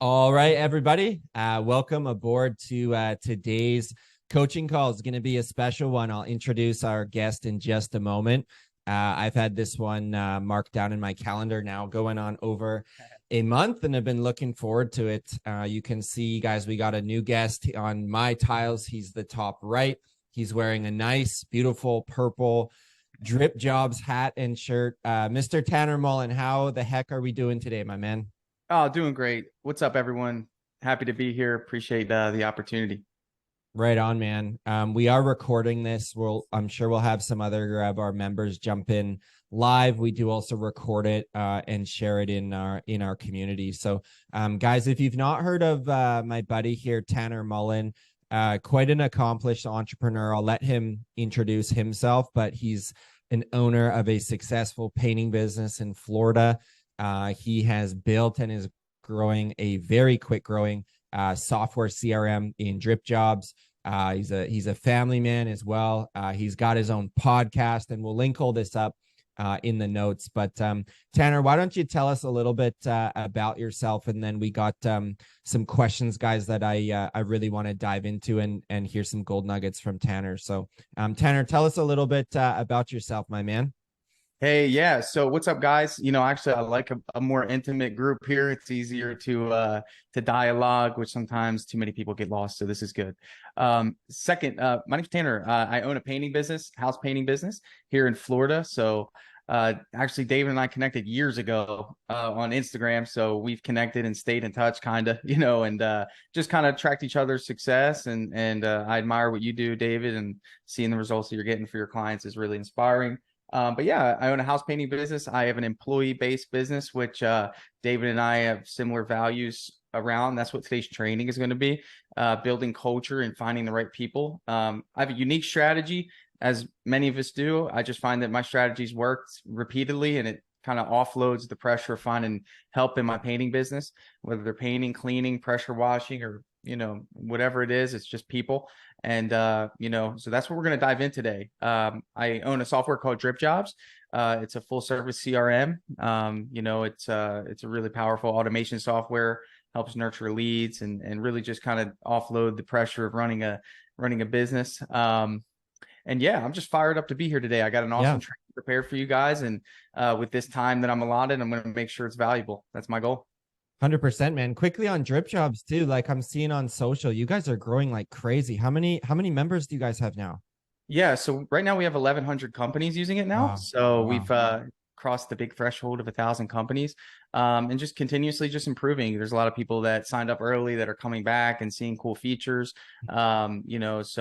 All right, everybody. Welcome aboard to today's coaching call. It's going to be a special one. I'll introduce our guest in just a moment. I've had this one marked down in my calendar now, going on over a month, and I've been looking forward to it. You can see, guys, we got a new guest on my tiles. He's the top right. He's wearing a nice, beautiful purple Drip Jobs hat and shirt. Mr. Tanner Mullen, how the heck are we doing today, my man? Oh, doing great. What's up, everyone? Happy to be here. Appreciate the opportunity. Right on, man. We are recording this. I'm sure we'll have some other of our members jump in live. We do also record it and share it in our community. So, guys, if you've not heard of my buddy here, Tanner Mullen, quite an accomplished entrepreneur. I'll let him introduce himself, but he's an owner of a successful painting business in Florida. He has built and is growing a very quick growing software CRM in Drip Jobs. He's a family man as well. He's got his own podcast, and we'll link all this up in the notes. But Tanner, why don't you tell us a little bit about yourself, and then we got some questions, guys, that I really want to dive into and hear some gold nuggets from Tanner. So, Tanner, tell us a little bit about yourself, my man. Hey, yeah. So what's up, guys? Actually, I like a more intimate group here. It's easier to dialogue, which sometimes too many people get lost. So this is good. Second, my name's Tanner. I own a painting business, house painting business here in Florida. So actually, David and I connected years ago on Instagram. So we've connected and stayed in touch, kind of, and just kind of tracked each other's success. And I admire what you do, David, and seeing the results that you're getting for your clients is really inspiring. But yeah, I own a house painting business. I have an employee-based business, which David and I have similar values around. That's what today's training is going to be, building culture and finding the right people. I have a unique strategy, as many of us do. I just find that my strategies worked repeatedly, and it kind of offloads the pressure of finding help in my painting business, whether they're painting, cleaning, pressure washing, or whatever it is. It's just people. And so that's what we're going to dive in today. I own a software called Drip Jobs. It's a full service CRM. It's a really powerful automation software, helps nurture leads and really just kind of offload the pressure of running a business. And yeah, I'm just fired up to be here today. I got an Yeah. awesome training prepared for you guys, and with this time that I'm allotted, I'm going to make sure it's valuable. That's my goal. 100%, man. Quickly on Drip Jobs too, like I'm seeing on social, you guys are growing like crazy. How many members do you guys have now? Yeah, so right now we have 1,100 companies using it now. Wow. So we've Wow. crossed the big threshold of 1,000 companies, and just continuously just improving. There's a lot of people that signed up early that are coming back and seeing cool features. Just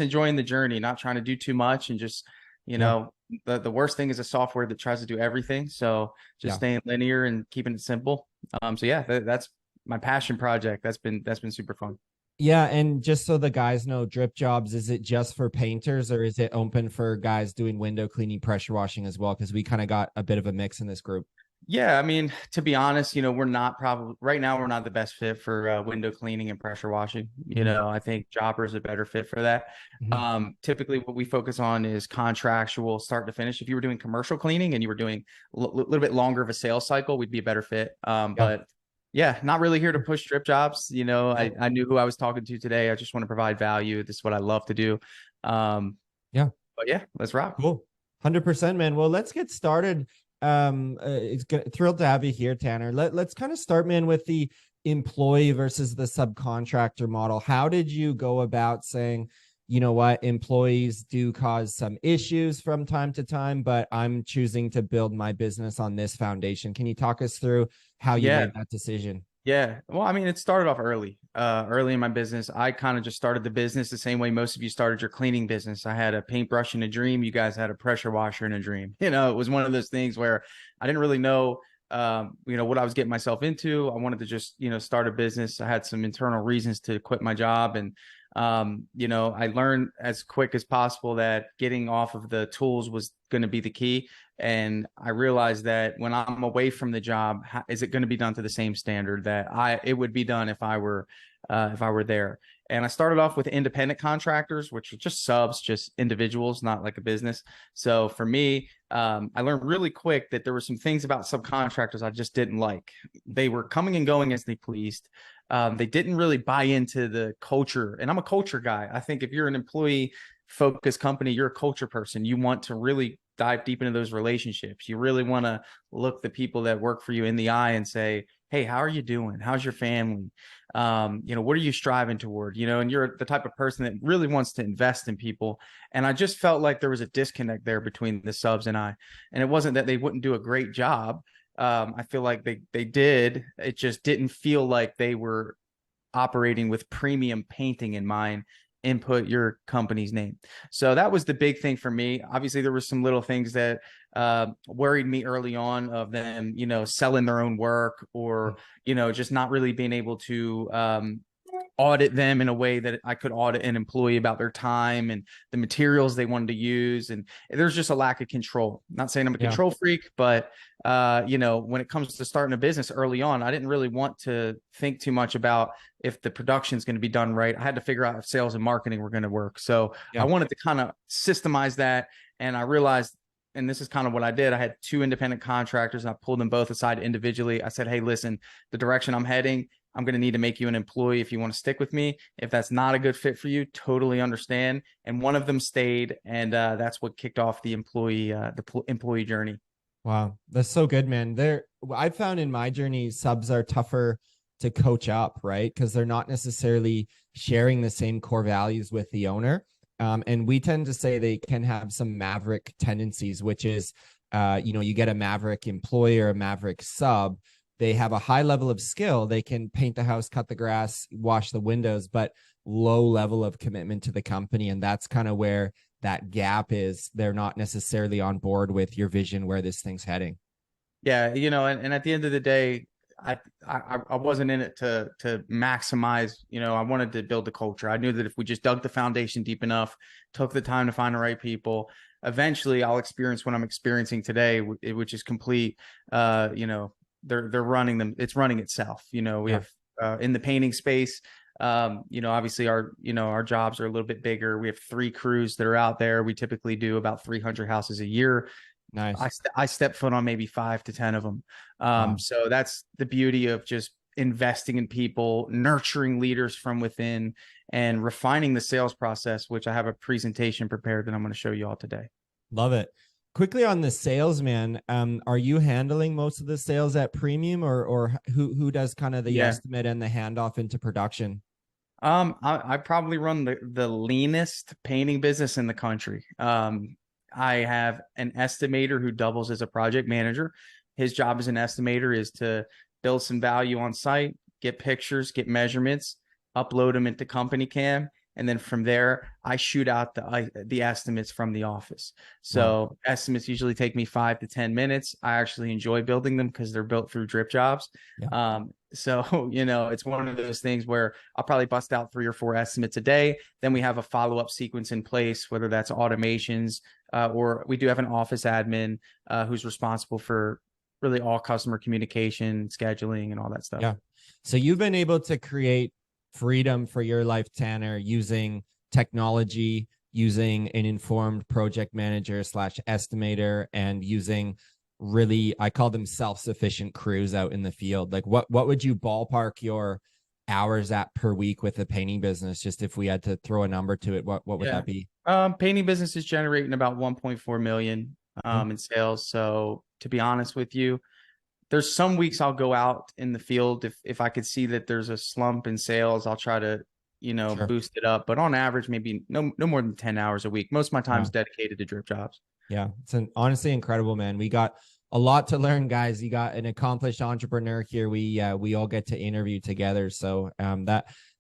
enjoying the journey, not trying to do too much, and just Yeah. the worst thing is a software that tries to do everything. So just Yeah. staying linear and keeping it simple. So yeah, that's my passion project. That's been super fun. Yeah, and just so the guys know, Drip Jobs, is it just for painters or is it open for guys doing window cleaning, pressure washing as well? Because we kind of got a bit of a mix in this group. Yeah, I mean, to be honest, we're not probably right now, we're not the best fit for window cleaning and pressure washing. Mhm. I think Jobber is a better fit for that. Mhm. Typically, what we focus on is contractual start to finish. If you were doing commercial cleaning and you were doing a little bit longer of a sales cycle, we'd be a better fit. Yeah. But yeah, not really here to push Drip Jobs. Yeah. I knew who I was talking to today. I just want to provide value. This is what I love to do. Um, Yeah. but yeah, let's rock. Cool. 100%, man. Well, let's get started. It's good, thrilled to have you here, Tanner. Let's kind of start, man, with the employee versus the subcontractor model. How did you go about saying, you know what, employees do cause some issues from time to time, but I'm choosing to build my business on this foundation? Can you talk us through how you Yeah. made that decision? Yeah. Well, I mean, it started off early in my business. I kind of just started the business the same way most of you started your cleaning business. I had a paintbrush in a dream. You guys had a pressure washer in a dream. It was one of those things where I didn't really know, what I was getting myself into. I wanted to just, start a business. I had some internal reasons to quit my job. And, I learned as quick as possible that getting off of the tools was going to be the key. And I realized that when I'm away from the job, is it going to be done to the same standard that it would be done if I were there? And I started off with independent contractors, which are just subs, just individuals, not like a business. So for me, I learned really quick that there were some things about subcontractors I just didn't like. They were coming and going as they pleased. They didn't really buy into the culture. And I'm a culture guy. I think if you're an employee focused company, you're a culture person. You want to really dive deep into those relationships. You really want to look the people that work for you in the eye and say, hey, how are you doing? How's your family? What are you striving toward? And you're the type of person that really wants to invest in people. And I just felt like there was a disconnect there between the subs and I. And it wasn't that they wouldn't do a great job. I feel like they did. It just didn't feel like they were operating with premium painting in mind. Input your company's name. So that was the big thing for me. Obviously, there were some little things that worried me early on of them, selling their own work, or, just not really being able to audit them in a way that I could audit an employee about their time and the materials they wanted to use. And there's just a lack of control. Not saying I'm a control freak, but when it comes to starting a business early on, I didn't really want to think too much about if the production is going to be done right. I had to figure out if sales and marketing were going to work. So I wanted to kind of systemize that. And I realized, and this is kind of what I did, I had 2 independent contractors and I pulled them both aside individually. I said, hey, listen, the direction I'm heading, I'm going to need to make you an employee if you want to stick with me. If that's not a good fit for you, totally understand. And one of them stayed, and that's what kicked off the employee journey. Wow, that's so good, man. I found in my journey, subs are tougher to coach up, right? Because they're not necessarily sharing the same core values with the owner. And we tend to say they can have some maverick tendencies, which is, you get a maverick employee or a maverick sub. They have a high level of skill. They can paint the house, cut the grass, wash the windows, but low level of commitment to the company. And that's kind of where that gap is. They're not necessarily on board with your vision where this thing's heading. Yeah. And at the end of the day, I wasn't in it to maximize, I wanted to build the culture. I knew that if we just dug the foundation deep enough, took the time to find the right people, eventually I'll experience what I'm experiencing today, which is complete, they're running them. It's running itself. We have in the painting space, obviously our jobs are a little bit bigger. We have 3 crews that are out there. We typically do about 300 houses a year. Nice. I step foot on maybe 5 to 10 of them. Wow. So that's the beauty of just investing in people, nurturing leaders from within, and refining the sales process, which I have a presentation prepared that I'm going to show you all today. Love it. Quickly on the sales, man, are you handling most of the sales at Premium, or who does kind of the estimate and the handoff into production? I probably run the leanest painting business in the country. I have an estimator who doubles as a project manager. His job as an estimator is to build some value on site, get pictures, get measurements, upload them into Company Cam. And then from there, I shoot out the estimates from the office. So estimates usually take me 5 to 10 minutes. I actually enjoy building them because they're built through drip jobs. So, it's one of those things where I'll probably bust out 3 or 4 estimates a day. Then we have a follow-up sequence in place, whether that's automations, or we do have an office admin who's responsible for really all customer communication, scheduling, and all that stuff. Yeah. So you've been able to create freedom for your life, Tanner, using technology, using an informed project manager / estimator, and using really, I call them self-sufficient crews out in the field. Like what would you ballpark your hours at per week with the painting business? Just if we had to throw a number to it, what would that be? Painting business is generating about 1.4 million in sales. So to be honest with you, there's some weeks I'll go out in the field. If I could see that there's a slump in sales, I'll try to, boost it up. But on average, maybe no more than 10 hours a week. Most of my time is dedicated to drip jobs. Yeah. It's honestly incredible, man. We got a lot to learn, guys. You got an accomplished entrepreneur here. We all get to interview together. So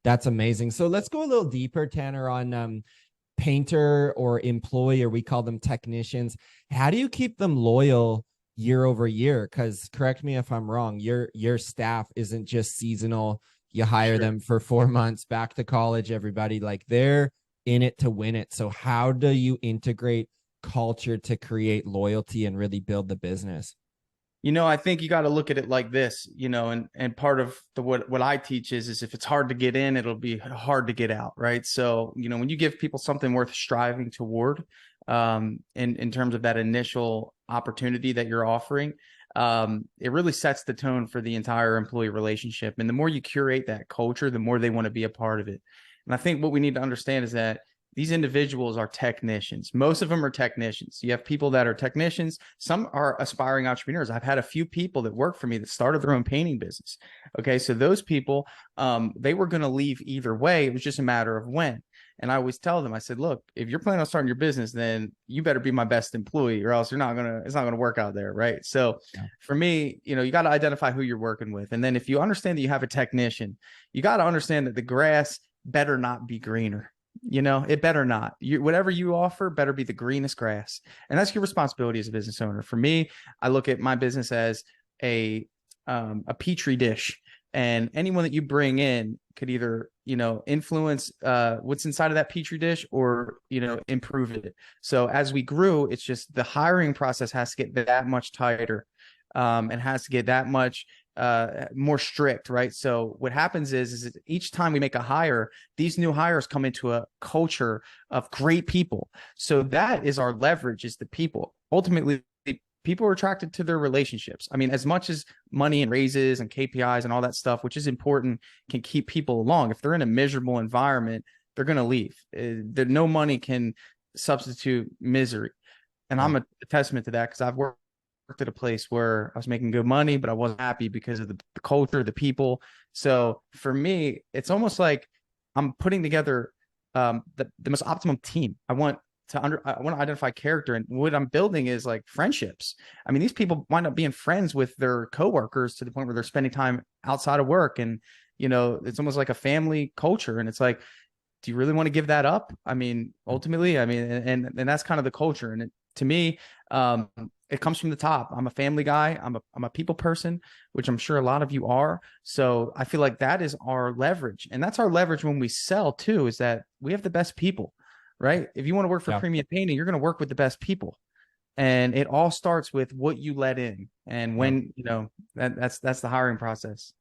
that's amazing. So let's go a little deeper, Tanner, on painter or employee, or we call them technicians. How do you keep them loyal year over year? Because correct me if I'm wrong, your staff isn't just seasonal. You hire them for 4 months, back to college, everybody, like they're in it to win it. So how do you integrate culture to create loyalty and really build the business? I think you got to look at it like this, and part of what I teach is if it's hard to get in, it'll be hard to get out, right? So, when you give people something worth striving toward, in terms of that initial opportunity that you're offering, it really sets the tone for the entire employee relationship. And the more you curate that culture, the more they want to be a part of it. And I think what we need to understand is that these individuals are technicians. Most of them are technicians. You have people that are technicians. Some are aspiring entrepreneurs. I've had a few people that work for me that started their own painting business. Okay. So those people, they were going to leave either way. It was just a matter of when. And I always tell them, I said, look, if you're planning on starting your business, then you better be my best employee, or else it's not going to work out there. Right. So for me, you got to identify who you're working with. And then if you understand that you have a technician, you got to understand that the grass better not be greener. It better not. Whatever you offer better be the greenest grass. And that's your responsibility as a business owner. For me, I look at my business as a petri dish, and anyone that you bring in could either, influence what's inside of that petri dish, or, improve it. So as we grew, it's just the hiring process has to get that much tighter, and has to get that much more strict, right? So what happens is each time we make a hire, these new hires come into a culture of great people. So that is our leverage, is the people. Ultimately, people are attracted to their relationships. I mean, as much as money and raises and KPIs and all that stuff, which is important, can keep people along. If they're in a miserable environment, they're going to leave. No money can substitute misery. And I'm a testament to that, because I've worked at a place where I was making good money, but I wasn't happy because of the culture, the people. So for me, it's almost like I'm putting together the most optimum team. I want to identify character, and what I'm building is like friendships. I mean, these people wind up being friends with their coworkers to the point where they're spending time outside of work, and it's almost like a family culture. And it's like, do you really want to give that up? I mean, ultimately, and that's kind of the culture. And to me, it comes from the top. I'm a family guy. I'm a people person, which I'm sure a lot of you are. So I feel like that is our leverage. And that's our leverage when we sell too, is that we have the best people, right? If you want to work for Premium Painting, you're going to work with the best people. And it all starts with what you let in. And when, that's the hiring process.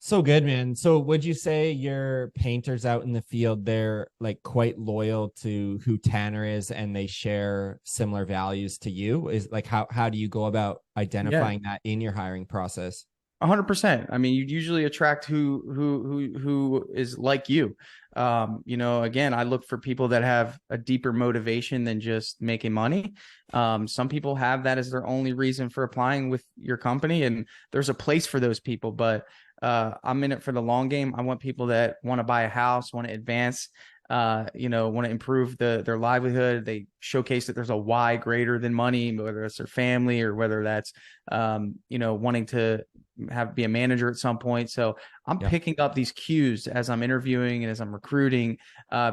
So good, man. So would you say your painters out in the field, they're like quite loyal to who Tanner is, and they share similar values to you? Is like, how do you go about identifying that in your hiring process? 100%. I mean, you usually attract who is like you. Again, I look for people that have a deeper motivation than just making money. Some people have that as their only reason for applying with your company, and there's a place for those people, but I'm in it for the long game. I want people that want to buy a house, want to advance, want to improve their livelihood. They showcase that there's a why greater than money, whether it's their family or whether that's, wanting to be a manager at some point. So I'm picking up these cues as I'm interviewing and as I'm recruiting,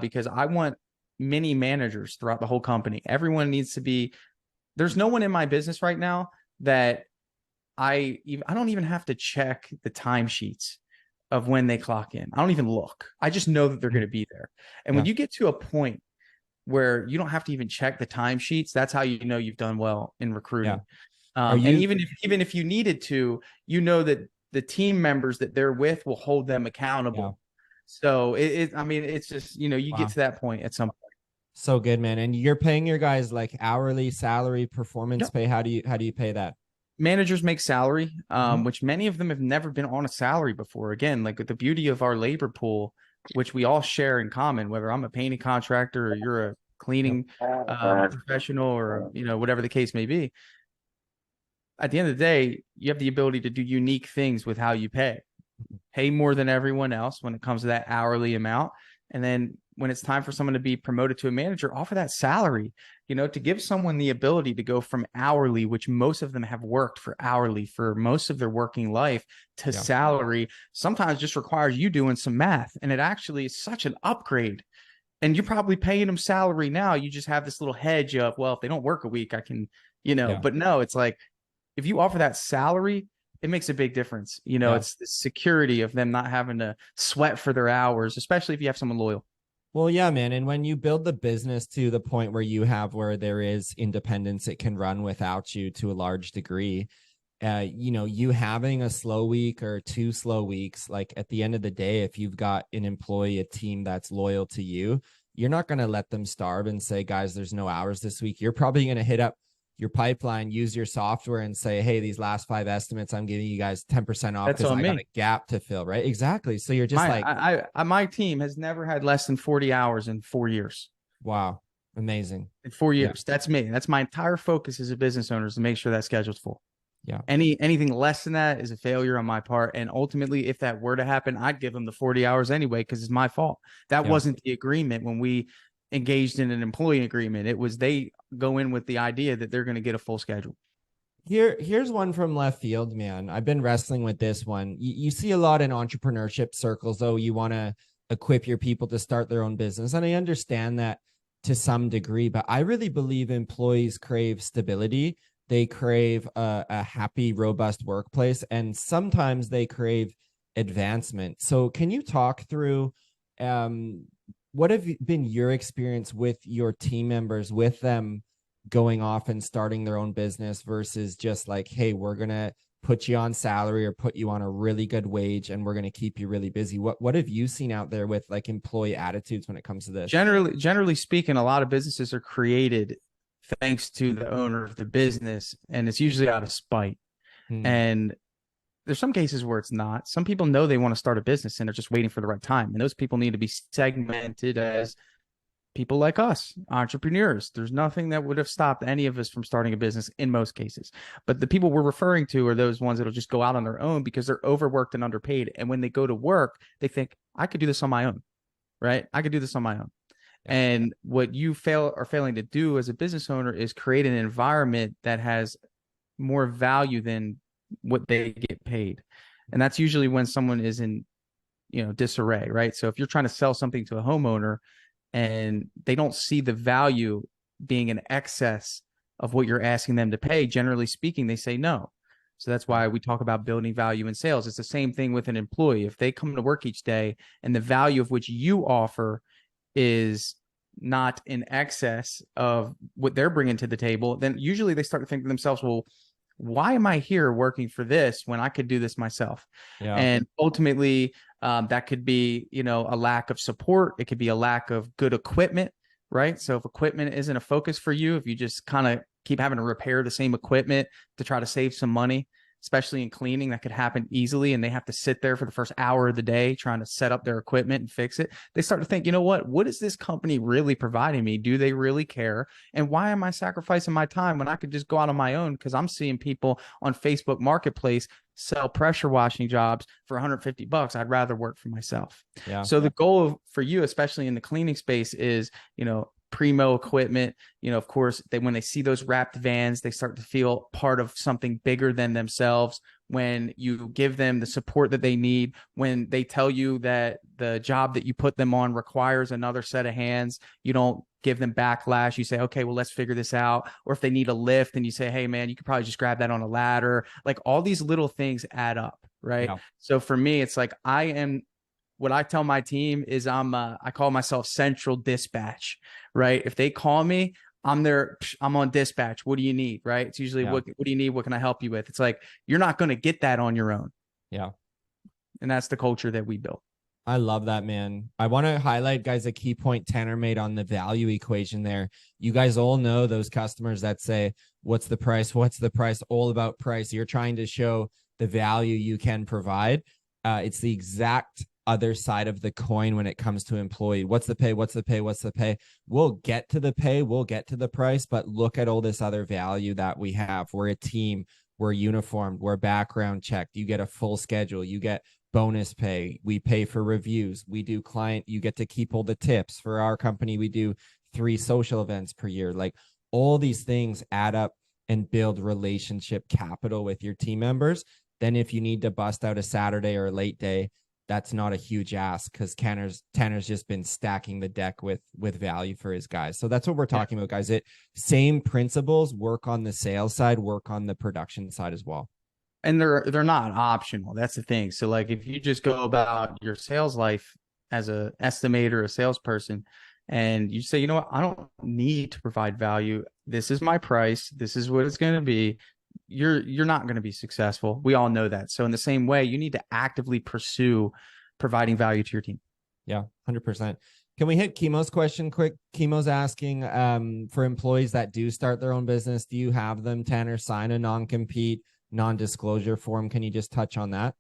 because I want many managers throughout the whole company. Everyone needs to be, there's no one in my business right now that I don't even have to check the timesheets of when they clock in. I don't even look. I just know that they're going to be there. And when you get to a point where you don't have to even check the timesheets, that's how you know you've done well in recruiting. And even if you needed to, that the team members that they're with will hold them accountable. So it's just, you get to that point at some point. So good, man. And you're paying your guys like hourly, salary, performance pay. How do you pay that? Managers make salary, which many of them have never been on a salary before. Again, like the beauty of our labor pool, which we all share in common, whether I'm a painting contractor or you're a cleaning professional, or whatever the case may be. At the end of the day, you have the ability to do unique things with how you pay more than everyone else when it comes to that hourly amount. And then when it's time for someone to be promoted to a manager, offer that salary, to give someone the ability to go from hourly, which most of them have worked for hourly for most of their working life, to salary, sometimes just requires you doing some math. And it actually is such an upgrade. And you're probably paying them salary now. You just have this little hedge of, well, if they don't work a week, I can, but no, it's like, if you offer that salary, it makes a big difference. It's the security of them not having to sweat for their hours, especially if you have someone loyal. Well, yeah, man. And when you build the business to the point where there is independence, it can run without you to a large degree. you having a slow week or 2 slow weeks, like at the end of the day, if you've got an employee, a team that's loyal to you, you're not going to let them starve and say, guys, there's no hours this week. You're probably going to hit up your pipeline, use your software and say, hey, these last 5 estimates, I'm giving you guys 10% off That's because on I got me. a gap to fill, right? Exactly. So you're just like, My team has never had less than 40 hours in 4 years. wow, amazing. In 4 years. Yeah. That's me. That's my entire focus as a business owner, is to make sure that schedule's full. Yeah. Anything less than that is a failure on my part. And ultimately, if that were to happen, I'd give them the 40 hours anyway, because it's my fault. That Yeah. wasn't the agreement when we engaged in an employee agreement. It was they go in with the idea that they're going to get a full schedule. Here's one from left field, man. I've been wrestling with this one. You see a lot in entrepreneurship circles, though. You want to equip your people to start their own business. And I understand that to some degree, but I really believe employees crave stability. They crave a happy, robust workplace, and sometimes they crave advancement. So can you talk through what have been your experience with your team members, with them going off and starting their own business versus just like, hey, we're going to put you on salary or put you on a really good wage and we're going to keep you really busy? What have you seen out there with like employee attitudes when it comes to this? Generally speaking, a lot of businesses are created thanks to the owner of the business, and it's usually out of spite. And there's some cases where it's not. Some people know they want to start a business and they're just waiting for the right time. And those people need to be segmented as people like us, entrepreneurs. There's nothing that would have stopped any of us from starting a business in most cases. But the people we're referring to are those ones that'll just go out on their own because they're overworked and underpaid. And when they go to work, they think, I could do this on my own, right? I could do this on my own. And what you are failing to do as a business owner is create an environment that has more value than what they get paid. And that's usually when someone is in, disarray, right? So if you're trying to sell something to a homeowner and they don't see the value being in excess of what you're asking them to pay, generally speaking, they say no. So that's why we talk about building value in sales. It's the same thing with an employee. If they come to work each day and the value of which you offer is not in excess of what they're bringing to the table, then usually they start to think to themselves, well, why am I here working for this when I could do this myself? Yeah. And ultimately, that could be, a lack of support. It could be a lack of good equipment, right? So if equipment isn't a focus for you, if you just kind of keep having to repair the same equipment to try to save some money, especially in cleaning, that could happen easily. And they have to sit there for the first hour of the day trying to set up their equipment and fix it. They start to think, what is this company really providing me? Do they really care? And why am I sacrificing my time when I could just go out on my own? Because I'm seeing people on Facebook Marketplace sell pressure washing jobs for $150. I'd rather work for myself. Yeah. So the goal for you, especially in the cleaning space, is, primo equipment. Of course, when they see those wrapped vans, they start to feel part of something bigger than themselves. When you give them the support that they need, when they tell you that the job that you put them on requires another set of hands, you don't give them backlash. You say, okay, well, let's figure this out. Or if they need a lift and you say, hey man, you could probably just grab that on a ladder. Like all these little things add up, right? Yeah. So for me, it's like what I tell my team is I call myself central dispatch, right? If they call me, I'm there, I'm on dispatch. What do you need? Right? It's usually what do you need? What can I help you with? It's like, you're not going to get that on your own. Yeah. And that's the culture that we built. I love that, man. I want to highlight, guys, a key point Tanner made on the value equation there. You guys all know those customers that say, what's the price? What's the price? All about price. You're trying to show the value you can provide. It's the exact other side of the coin when it comes to employee. What's the pay? What's the pay? What's the pay? We'll get to the pay. We'll get to the price, but look at all this other value that we have. We're a team. We're uniformed. We're background checked. You get a full schedule. You get bonus pay. We pay for reviews. We do client. You get to keep all the tips. For our company, we do 3 social events per year. Like all these things add up and build relationship capital with your team members. Then if you need to bust out a Saturday or a late day, that's not a huge ask because Tanner's just been stacking the deck with value for his guys. So that's what we're talking about, guys. Same principles, work on the sales side, work on the production side as well. And they're not optional. That's the thing. So like if you just go about your sales life as a estimator, a salesperson, and you say, I don't need to provide value. This is my price. This is what it's going to be. you're not going to be successful. We all know that. So in the same way, you need to actively pursue providing value to your team. Yeah, 100%. Can we hit Chemo's question quick? Chemo's asking for employees that do start their own business, do you have them, Tanner, sign a non-compete, non-disclosure form? Can you just touch on that?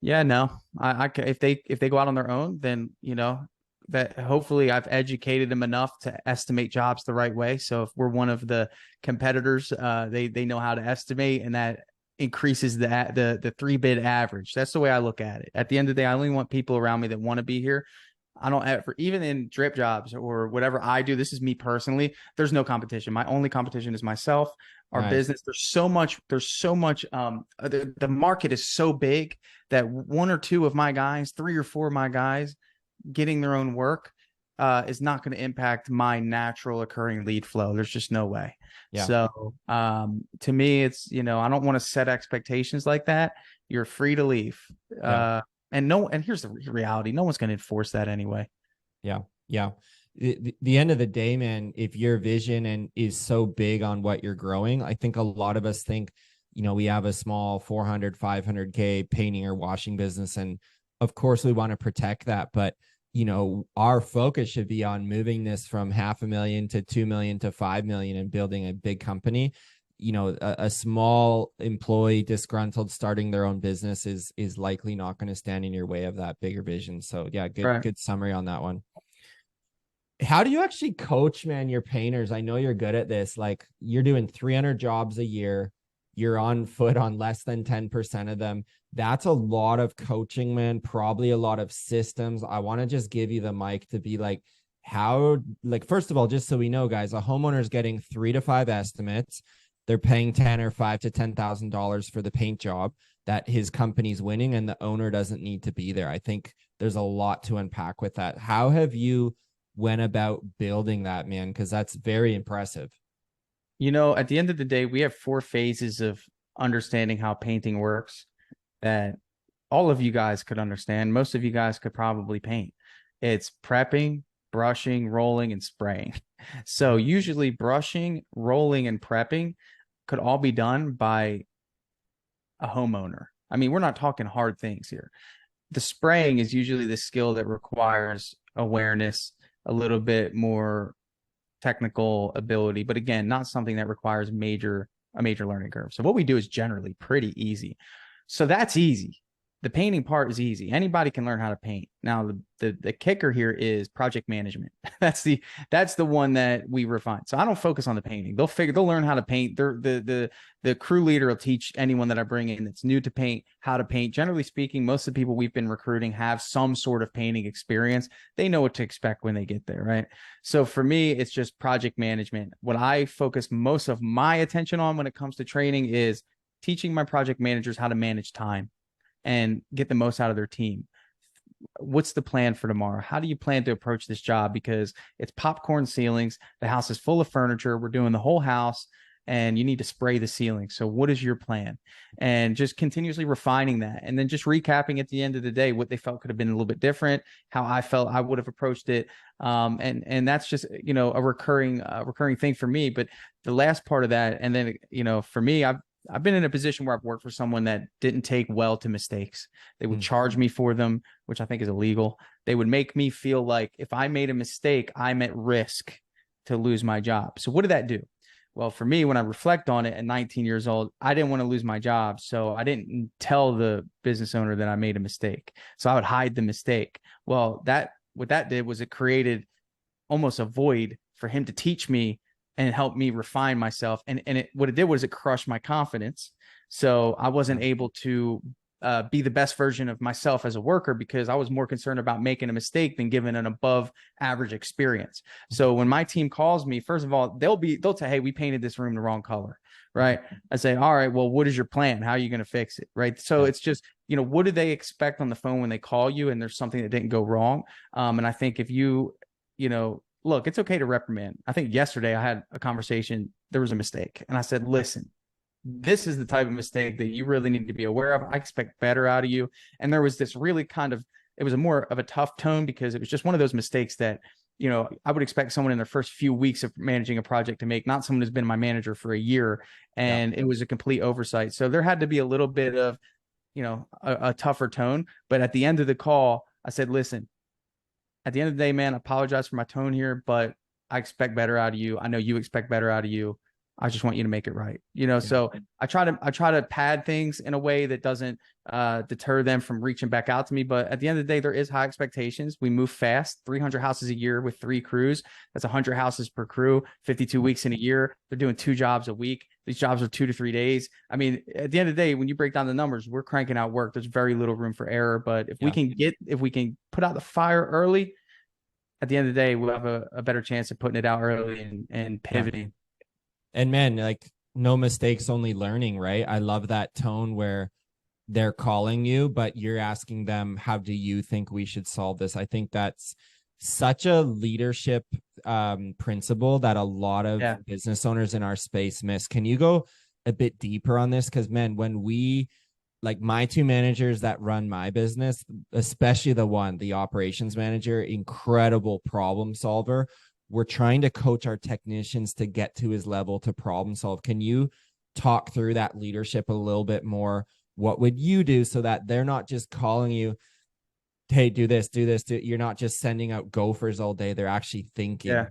Yeah, no, if they go out on their own, then, you know, that hopefully I've educated them enough to estimate jobs the right way. So if we're one of the competitors, they know how to estimate, and that increases the 3-bid average. That's the way I look at it. At the end of the day, I only want people around me that want to be here. I don't ever, even in drip jobs or whatever I do, this is me personally. There's no competition. My only competition is myself, our business. There's so much, the market is so big that 1 or 2 of my guys, 3 or 4 of my guys getting their own work is not going to impact my natural occurring lead flow. There's just no way. Yeah. So to me, it's, you know, I don't want to set expectations like that. You're free to leave. Yeah. And here's the reality. No one's going to enforce that anyway. Yeah. Yeah. The end of the day, man, if your vision and is so big on what you're growing, I think a lot of us think, you know, we have a small 400, 500K painting or washing business. And of course we want to protect that, but you know, our focus should be on moving this from $500,000 to 2 million to 5 million and building a big company. You know, a small employee disgruntled starting their own business is likely not going to stand in your way of that bigger vision. So yeah, good summary on that one. How do you actually coach, man, your painters? I know you're good at this. Like, you're doing 300 jobs a year. You're on foot on less than 10% of them. That's a lot of coaching, man, probably a lot of systems. I want to just give you the mic to be like, how, like, first of all, just so we know, guys, a homeowner is getting 3 to 5 estimates. They're paying $10,000 or $5,000 to $10,000 for the paint job that his company's winning, and the owner doesn't need to be there. I think there's a lot to unpack with that. How have you went about building that, man? Because that's very impressive. You know, at the end of the day, we have 4 phases of understanding how painting works that all of you guys could understand. Most of you guys could probably paint. It's prepping, brushing, rolling, and spraying. So usually brushing, rolling, and prepping could all be done by a homeowner. I mean, we're not talking hard things here. The spraying is usually the skill that requires awareness, a little bit more technical ability, but again, not something that requires a major learning curve. So what we do is generally pretty easy. So that's easy. The painting part is easy. Anybody can learn how to paint. Now, the kicker here is project management. That's the one that we refine. So I don't focus on the painting. They'll learn how to paint. The crew leader will teach anyone that I bring in that's new to paint how to paint. Generally speaking, most of the people we've been recruiting have some sort of painting experience. They know what to expect when they get there, right? So for me, it's just project management. What I focus most of my attention on when it comes to training is teaching my project managers how to manage time and get the most out of their team. What's the plan for tomorrow? How do you plan to approach this job? Because it's popcorn ceilings. The house is full of furniture. We're doing the whole house and you need to spray the ceiling. So what is your plan? And just continuously refining that. And then just recapping at the end of the day, what they felt could have been a little bit different, how I felt I would have approached it. And that's just, you know, a recurring thing for me. But the last part of that, and then, you know, for me, I've been in a position where I've worked for someone that didn't take well to mistakes. They would charge me for them, which I think is illegal. They would make me feel like if I made a mistake, I'm at risk to lose my job. So what did that do? Well, for me, when I reflect on it at 19 years old, I didn't want to lose my job. So I didn't tell the business owner that I made a mistake. So I would hide the mistake. Well, what that did was it created almost a void for him to teach me and help me refine myself. And what it did was it crushed my confidence. So I wasn't able to be the best version of myself as a worker because I was more concerned about making a mistake than giving an above average experience. So when my team calls me, first of all, they'll say, hey, we painted this room the wrong color. Right. I say, all right, well, what is your plan? How are you going to fix it? Right. So it's just, you know, what do they expect on the phone when they call you and there's something that didn't go wrong? And I think if you know, look, it's okay to reprimand. I think yesterday I had a conversation. There was a mistake. And I said, listen, this is the type of mistake that you really need to be aware of. I expect better out of you. And there was this really it was more of a tough tone because it was just one of those mistakes that you know, I would expect someone in their first few weeks of managing a project to make, not someone who's been my manager for a year, and it was a complete oversight. So there had to be a little bit of, you know, a tougher tone. But at the end of the call, I said, listen, at the end of the day, man, I apologize for my tone here, but I expect better out of you. I know you expect better out of you. I just want you to make it right. You know, so I try to pad things in a way that doesn't deter them from reaching back out to me. But at the end of the day, there is high expectations. We move fast, 300 houses a year with 3 crews. That's 100 houses per crew, 52 weeks in a year. They're doing 2 jobs a week. These jobs are 2 to 3 days. I mean, at the end of the day, when you break down the numbers, we're cranking out work. There's very little room for error. But if we can put out the fire early, at the end of the day, we'll have a better chance of putting it out early and pivoting. And man, like, no mistakes, only learning, right? I love that tone where they're calling you, but you're asking them, how do you think we should solve this? I think that's such a leadership principle that a lot of business owners in our space miss. Can you go a bit deeper on this? Because man, when we, like, my 2 managers that run my business, especially the operations manager, incredible problem solver. We're trying to coach our technicians to get to his level to problem solve. Can you talk through that leadership a little bit more? What would you do so that they're not just calling you, hey, do this, you're not just sending out gophers all day. They're actually thinking. Yeah.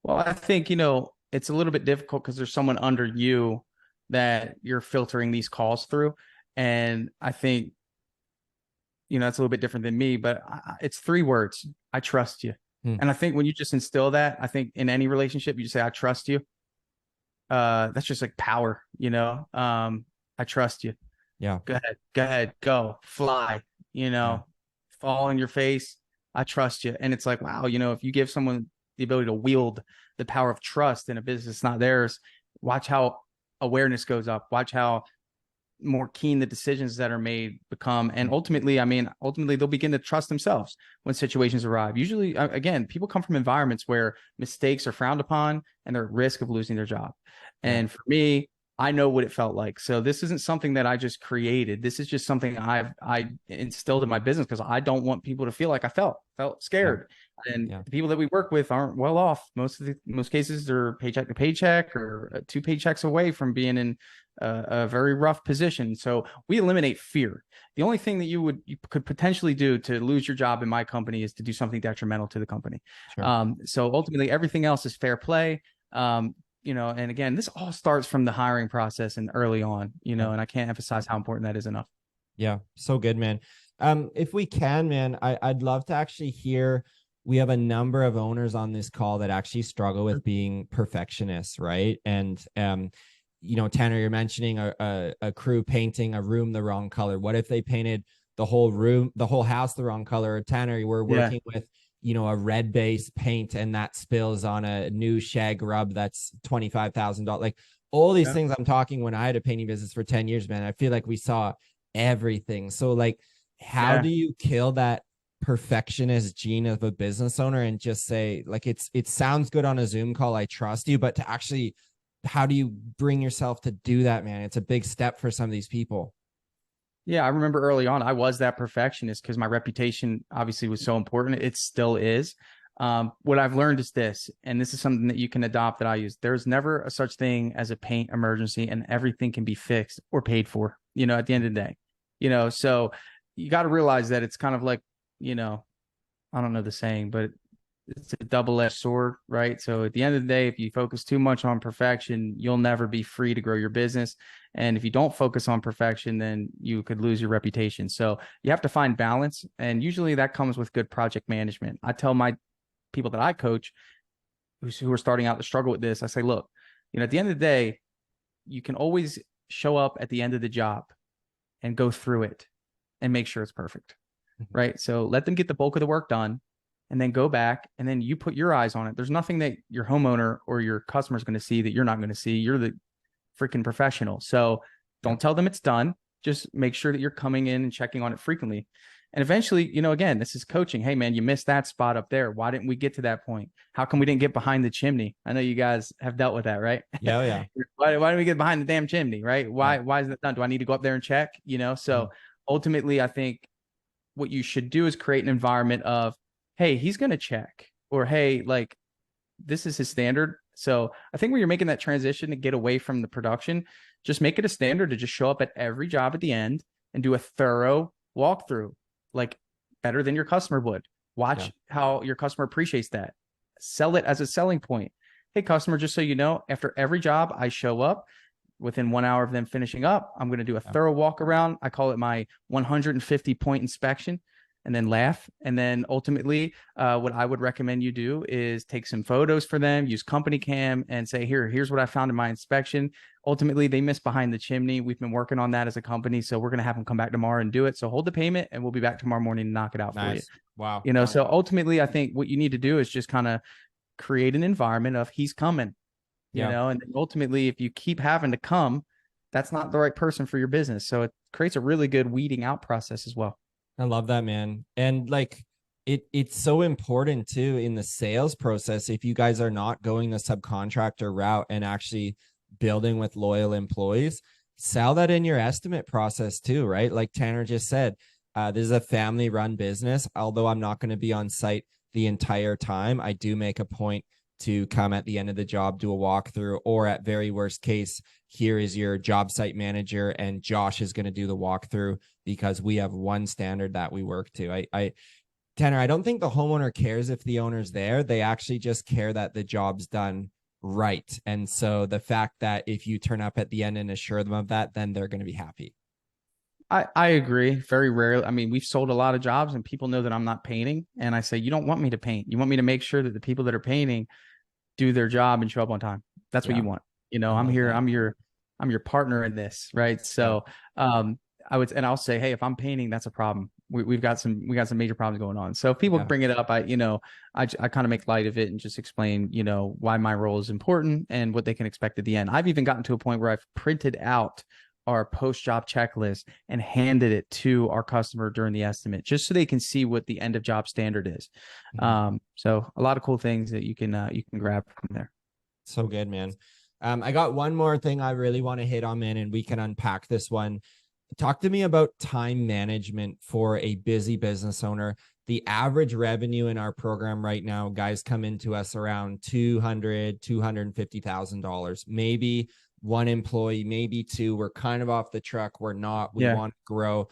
Well, I think, you know, it's a little bit difficult because there's someone under you that you're filtering these calls through. And I think, you know, it's a little bit different than me, but it's 3 words. I trust you. And I think when you just instill that, I think in any relationship, you just say, I trust you. That's just like power, you know? I trust you. Yeah. Go ahead, go, fly, you know, fall on your face. I trust you. And it's like, wow, you know, if you give someone the ability to wield the power of trust in a business not theirs, watch how awareness goes up. Watch how more keen the decisions that are made become. And ultimately they'll begin to trust themselves when situations arrive. Usually, again, people come from environments where mistakes are frowned upon and they're at risk of losing their job. And for me, I know what it felt like. So this isn't something that I just created. This is just something I instilled in my business because I don't want people to feel like I felt scared. And the people that we work with aren't well off. Most cases, they're paycheck to paycheck or 2 paychecks away from being in a very rough position. So we eliminate fear. The only thing that you could potentially do to lose your job in my company is to do something detrimental to the company. Sure. So ultimately, everything else is fair play. You know, and again, this all starts from the hiring process and early on, you know, and I can't emphasize how important that is enough. Yeah. So good, man. If we can, man, I'd love to actually hear, we have a number of owners on this call that actually struggle with being perfectionists, right? And, you know, Tanner, you're mentioning a crew painting a room the wrong color. What if they painted the whole house the wrong color? Or Tanner, we're working with, you know, a red base paint and that spills on a new shag rub that's $25,000. Like, all these things I'm talking, when I had a painting business for 10 years, man, I feel like we saw everything. So like, how do you kill that perfectionist gene of a business owner and just say, like, it sounds good on a Zoom call, I trust you, but to actually, how do you bring yourself to do that, man? It's a big step for some of these people. Yeah, I remember early on, I was that perfectionist because my reputation obviously was so important. It still is. What I've learned is this, and this is something that you can adopt that I use. There's never a such thing as a paint emergency, and everything can be fixed or paid for, you know, at the end of the day, you know, so you got to realize that it's kind of like, you know, I don't know the saying, but it's a double-edged sword, right? So at the end of the day, if you focus too much on perfection, you'll never be free to grow your business. And if you don't focus on perfection, then you could lose your reputation. So you have to find balance. And usually that comes with good project management. I tell my people that I coach who are starting out to struggle with this, I say, look, you know, at the end of the day, you can always show up at the end of the job and go through it and make sure it's perfect, right? So let them get the bulk of the work done, and then go back and then you put your eyes on it. There's nothing that your homeowner or your customer is going to see that you're not going to see. You're the freaking professional. So don't tell them it's done. Just make sure that you're coming in and checking on it frequently. And eventually, you know, again, this is coaching. Hey, man, you missed that spot up there. Why didn't we get to that point? How come we didn't get behind the chimney? I know you guys have dealt with that, right? Yeah. Why didn't we get behind the damn chimney, right? Why isn't it done? Do I need to go up there and check? You know, so ultimately, I think what you should do is create an environment of, hey, he's going to check. or hey, like this is his standard. So I think when you're making that transition to get away from the production, just make it a standard to just show up at every job at the end and do a thorough walkthrough, like better than your customer would. Watch how your customer appreciates that. Sell it as a selling point. Hey, customer, just so you know, after every job I show up, within 1 hour of them finishing up, I'm going to do a thorough walk around. I call it my 150 point inspection, and then laugh. And then ultimately, what I would recommend you do is take some photos for them, use company cam, and say, here's what I found in my inspection. Ultimately, they missed behind the chimney. We've been working on that as a company. So we're going to have them come back tomorrow and do it. So hold the payment and we'll be back tomorrow morning to knock it out for you. Wow. You know, so ultimately, I think what you need to do is just kind of create an environment of he's coming, you know, and ultimately, if you keep having to come, that's not the right person for your business. So it creates a really good weeding out process as well. I love that, man. And like it's so important too in the sales process. If you guys are not going the subcontractor route and actually building with loyal employees, sell that in your estimate process too, right? Like Tanner just said, this is a family run business. Although I'm not going to be on site the entire time, I do make a point to come at the end of the job, do a walkthrough, or at very worst case, here is your job site manager and Josh is going to do the walkthrough because we have one standard that we work to. Tanner, I don't think the homeowner cares if the owner's there. They actually just care that the job's done right. And so the fact that if you turn up at the end and assure them of that, then they're going to be happy. I agree. Very rarely. I mean, we've sold a lot of jobs and people know that I'm not painting. And I say, you don't want me to paint. You want me to make sure that the people that are painting do their job and show up on time. That's what you want. You know, I'm here. That. I'm your partner in this. Right. So, and I'll say, hey, if I'm painting, that's a problem. We got some major problems going on. So if people bring it up, I kind of make light of it and just explain, why my role is important and what they can expect at the end. I've even gotten to a point where I've printed out our post-job checklist and handed it to our customer during the estimate, just so they can see what the end of job standard is. So a lot of cool things that you can grab from there. So good, man. I got one more thing I really want to hit on, man, and we can unpack this one. Talk to me about time management for a busy business owner. The average revenue in our program right now, guys come into us around $250,000, maybe one employee, maybe two. We're kind of off the truck. We're not. We want to grow.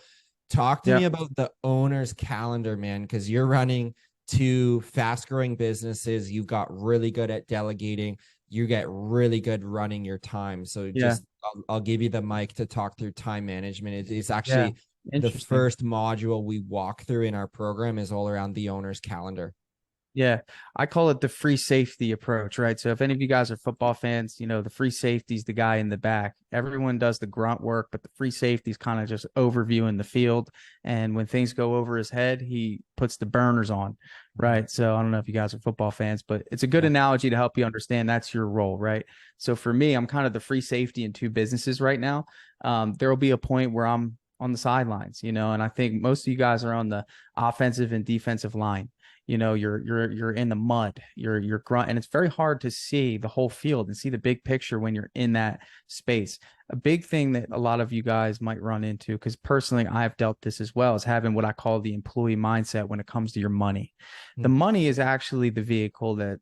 Talk to me about the owner's calendar, man, because you're running two fast growing businesses. You've got really good at delegating. You get really good running your time. So just I'll give you the mic to talk through time management. It's actually the first module we walk through in our program is all around the owner's calendar. Yeah, I call it the free safety approach, right? So if any of you guys are football fans, the free safety is the guy in the back. Everyone does the grunt work, but the free safety is kind of just overviewing the field. And when things go over his head, he puts the burners on, right? So I don't know if you guys are football fans, but it's a good analogy to help you understand that's your role, right? So for me, I'm kind of the free safety in two businesses right now. There will be a point where I'm on the sidelines, and I think most of you guys are on the offensive and defensive line. You're in the mud, you're grunt, and it's very hard to see the whole field and see the big picture when you're in that space. A big thing that a lot of you guys might run into, because personally I've dealt this as well, is having what I call the employee mindset when it comes to your money. The money is actually the vehicle the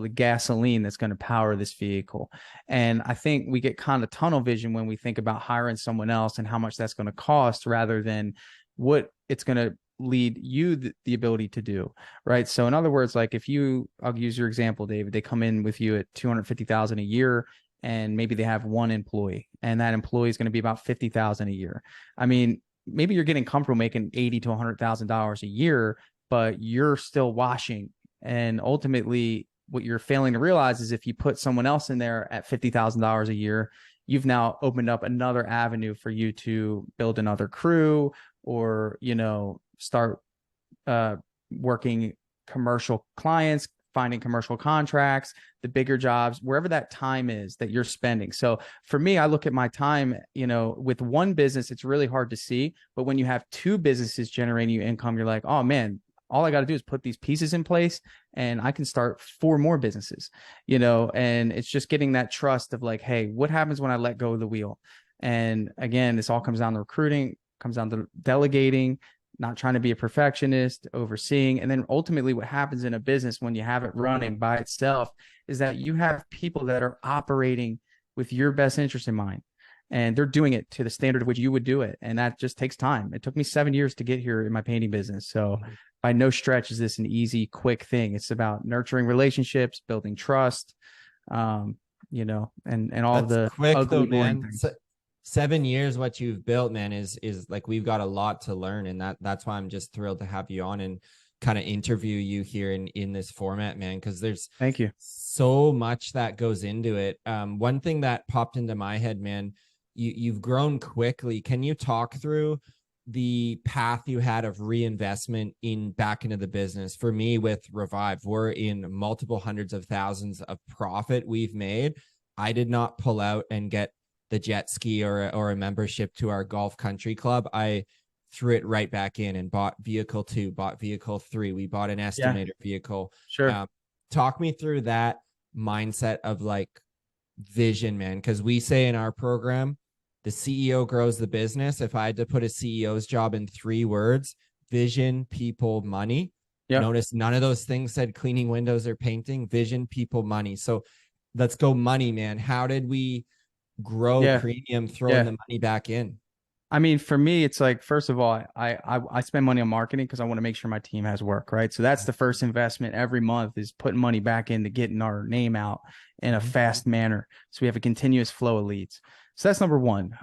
gasoline that's going to power this vehicle. And I think we get kind of tunnel vision when we think about hiring someone else and how much that's going to cost rather than what it's going to lead you the ability to do, right? So in other words, like I'll use your example, David, they come in with you at 250,000 a year and maybe they have one employee and that employee is going to be about 50,000 a year. I mean, maybe you're getting comfortable making $80,000 to $100,000 a year, but you're still washing. And ultimately what you're failing to realize is if you put someone else in there at $50,000 a year, you've now opened up another avenue for you to build another crew or, start working commercial clients, finding commercial contracts, the bigger jobs, wherever that time is that you're spending. So for me, I look at my time, with one business, it's really hard to see. But when you have two businesses generating you income, you're like, oh man, all I got to do is put these pieces in place and I can start 4 more businesses, and it's just getting that trust of like, hey, what happens when I let go of the wheel? And again, this all comes down to recruiting, comes down to delegating, not trying to be a perfectionist, overseeing. And then ultimately what happens in a business when you have it running by itself is that you have people that are operating with your best interest in mind. And they're doing it to the standard of which you would do it. And that just takes time. It took me 7 years to get here in my painting business. So by no stretch is this an easy, quick thing. It's about nurturing relationships, building trust, you know, and all That's the quick ugly, though, boring man. things. 7 years, what you've built, man, is like we've got a lot to learn, and that's why I'm just thrilled to have you on and kind of interview you here in this format, man, because there's Thank you. so much that goes into it. One thing that popped into my head, man, you've grown quickly. Can you talk through the path you had of reinvestment in back into the business? For me, with Revive, we're in multiple hundreds of thousands of profit we've made. I did not pull out and get the jet ski or a membership to our golf country club. I threw it right back in and bought vehicle 2, bought vehicle 3. We bought an estimator vehicle. Sure. Talk me through that mindset of like vision, man. Because we say in our program, the CEO grows the business. If I had to put a CEO's job in 3 words, vision, people, money. Yep. Notice none of those things said cleaning windows or painting. Vision, people, money. So let's go money, man. How did we grow premium, throwing the money back in? I mean, for me, it's like, first of all, I spend money on marketing because I want to make sure my team has work, right? So that's the first investment every month, is putting money back into getting our name out in a fast manner, so we have a continuous flow of leads. So that's number one.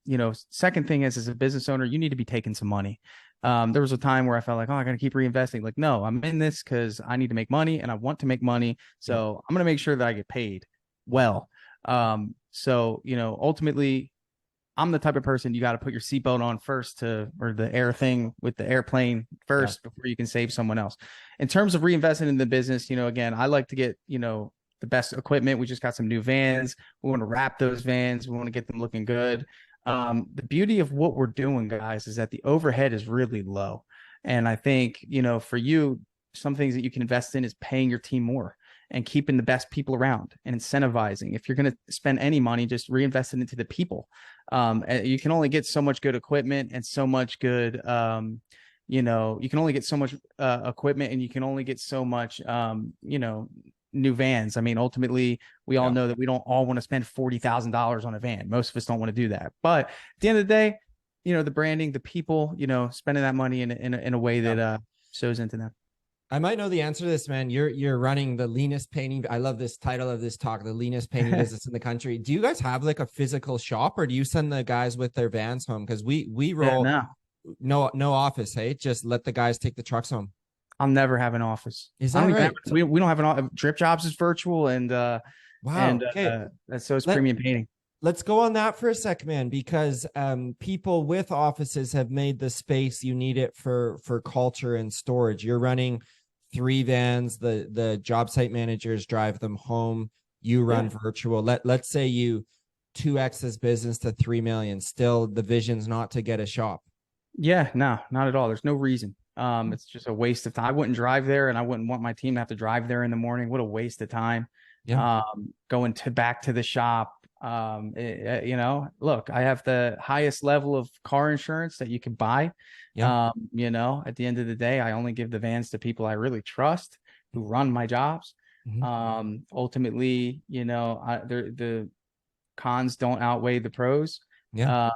You know, second thing is, as a business owner, you need to be taking some money. There was a time where I felt like, oh, I got to keep reinvesting. Like, no, I'm in this because I need to make money and I want to make money. So I'm going to make sure that I get paid well. So, you know, ultimately, I'm the type of person, you got to put your seatbelt on first, or the air thing with the airplane first before you can save someone else. In terms of reinvesting in the business, you know, again, I like to get, you know, the best equipment. We just got some new vans. We want to wrap those vans. We want to get them looking good. The beauty of what we're doing, guys, is that the overhead is really low. And I think, you know, for you, some things that you can invest in is paying your team more and keeping the best people around and incentivizing. If you're going to spend any money, just reinvest it into the people. You can only get so much good equipment and so much good, you know, you can only get so much equipment, and you can only get so much, you know, new vans. I mean, ultimately, we all know that we don't all want to spend $40,000 on a van. Most of us don't want to do that. But at the end of the day, you know, the branding, the people, you know, spending that money in a way that shows into them. I might know the answer to this, man. You're running the leanest painting. I love this title of this talk, the leanest painting business in the country. Do you guys have like a physical shop, or do you send the guys with their vans home? Because we roll no office. Hey, just let the guys take the trucks home. I'll never have an office. Is that right? We don't have an Drip Jobs is virtual, and wow. And so it's premium painting. Let's go on that for a sec, man, because people with offices have made the space. You need it for culture and storage. You're running 3 vans. The job site managers drive them home. You run virtual. Let's say you 2x this business to 3 million. Still, the vision's not to get a shop. Yeah, no, not at all. There's no reason. It's just a waste of time. I wouldn't drive there, and I wouldn't want my team to have to drive there in the morning. What a waste of time. Yeah. Going back to the shop. You know, look, I have the highest level of car insurance that you can buy. Yeah. You know, at the end of the day, I only give the vans to people I really trust, who run my jobs. Mm-hmm. Ultimately, you know, the cons don't outweigh the pros. Yeah.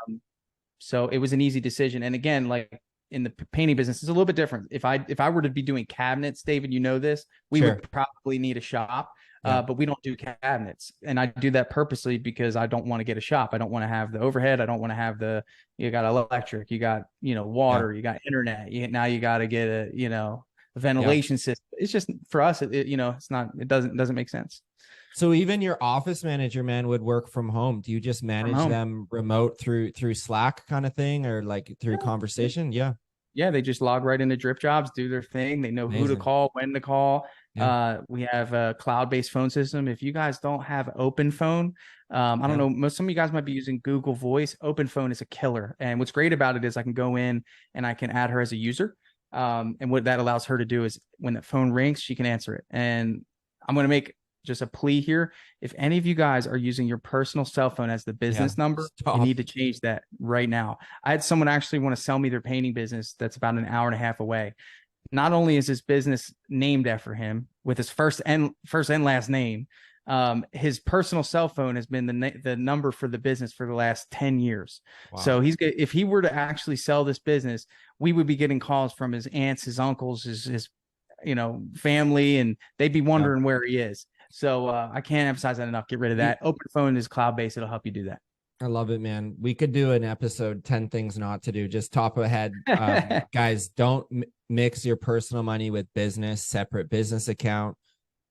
So it was an easy decision. And again, like in the painting business, it's a little bit different. If I were to be doing cabinets, David, you know this, we would probably need a shop. But we don't do cabinets, and I do that purposely because I don't want to get a shop. I don't want to have the overhead. I don't want to have you got electric, you got, you know, water, you got internet. Now you got to get a ventilation system. It's just, for us, it doesn't make sense. So even your office manager, man, would work from home. Do you just manage them remote through Slack kind of thing, or like through conversation? Yeah. They just log right into Drip Jobs, do their thing. They know who to call, when to call. Yeah. We have a cloud-based phone system. If you guys don't have Open Phone, I don't know, some of you guys might be using Google Voice. Open Phone is a killer. And what's great about it is I can go in and I can add her as a user. And what that allows her to do is when the phone rings, she can answer it. And I'm going to make just a plea here. If any of you guys are using your personal cell phone as the business number, you stop. need to change that right now. I had someone actually want to sell me their painting business that's about an hour and a half away. Not only is his business named after him with his first and last name, his personal cell phone has been the number for the business for the last 10 years. Wow. So if he were to actually sell this business, we would be getting calls from his aunts, his uncles, his family, and they'd be wondering where he is. So I can't emphasize that enough. Get rid of that. Open Phone is cloud-based. It'll help you do that. I love it, man. We could do an episode, 10 things not to do. Just top of head. Guys, don't mix your personal money with business, separate business account.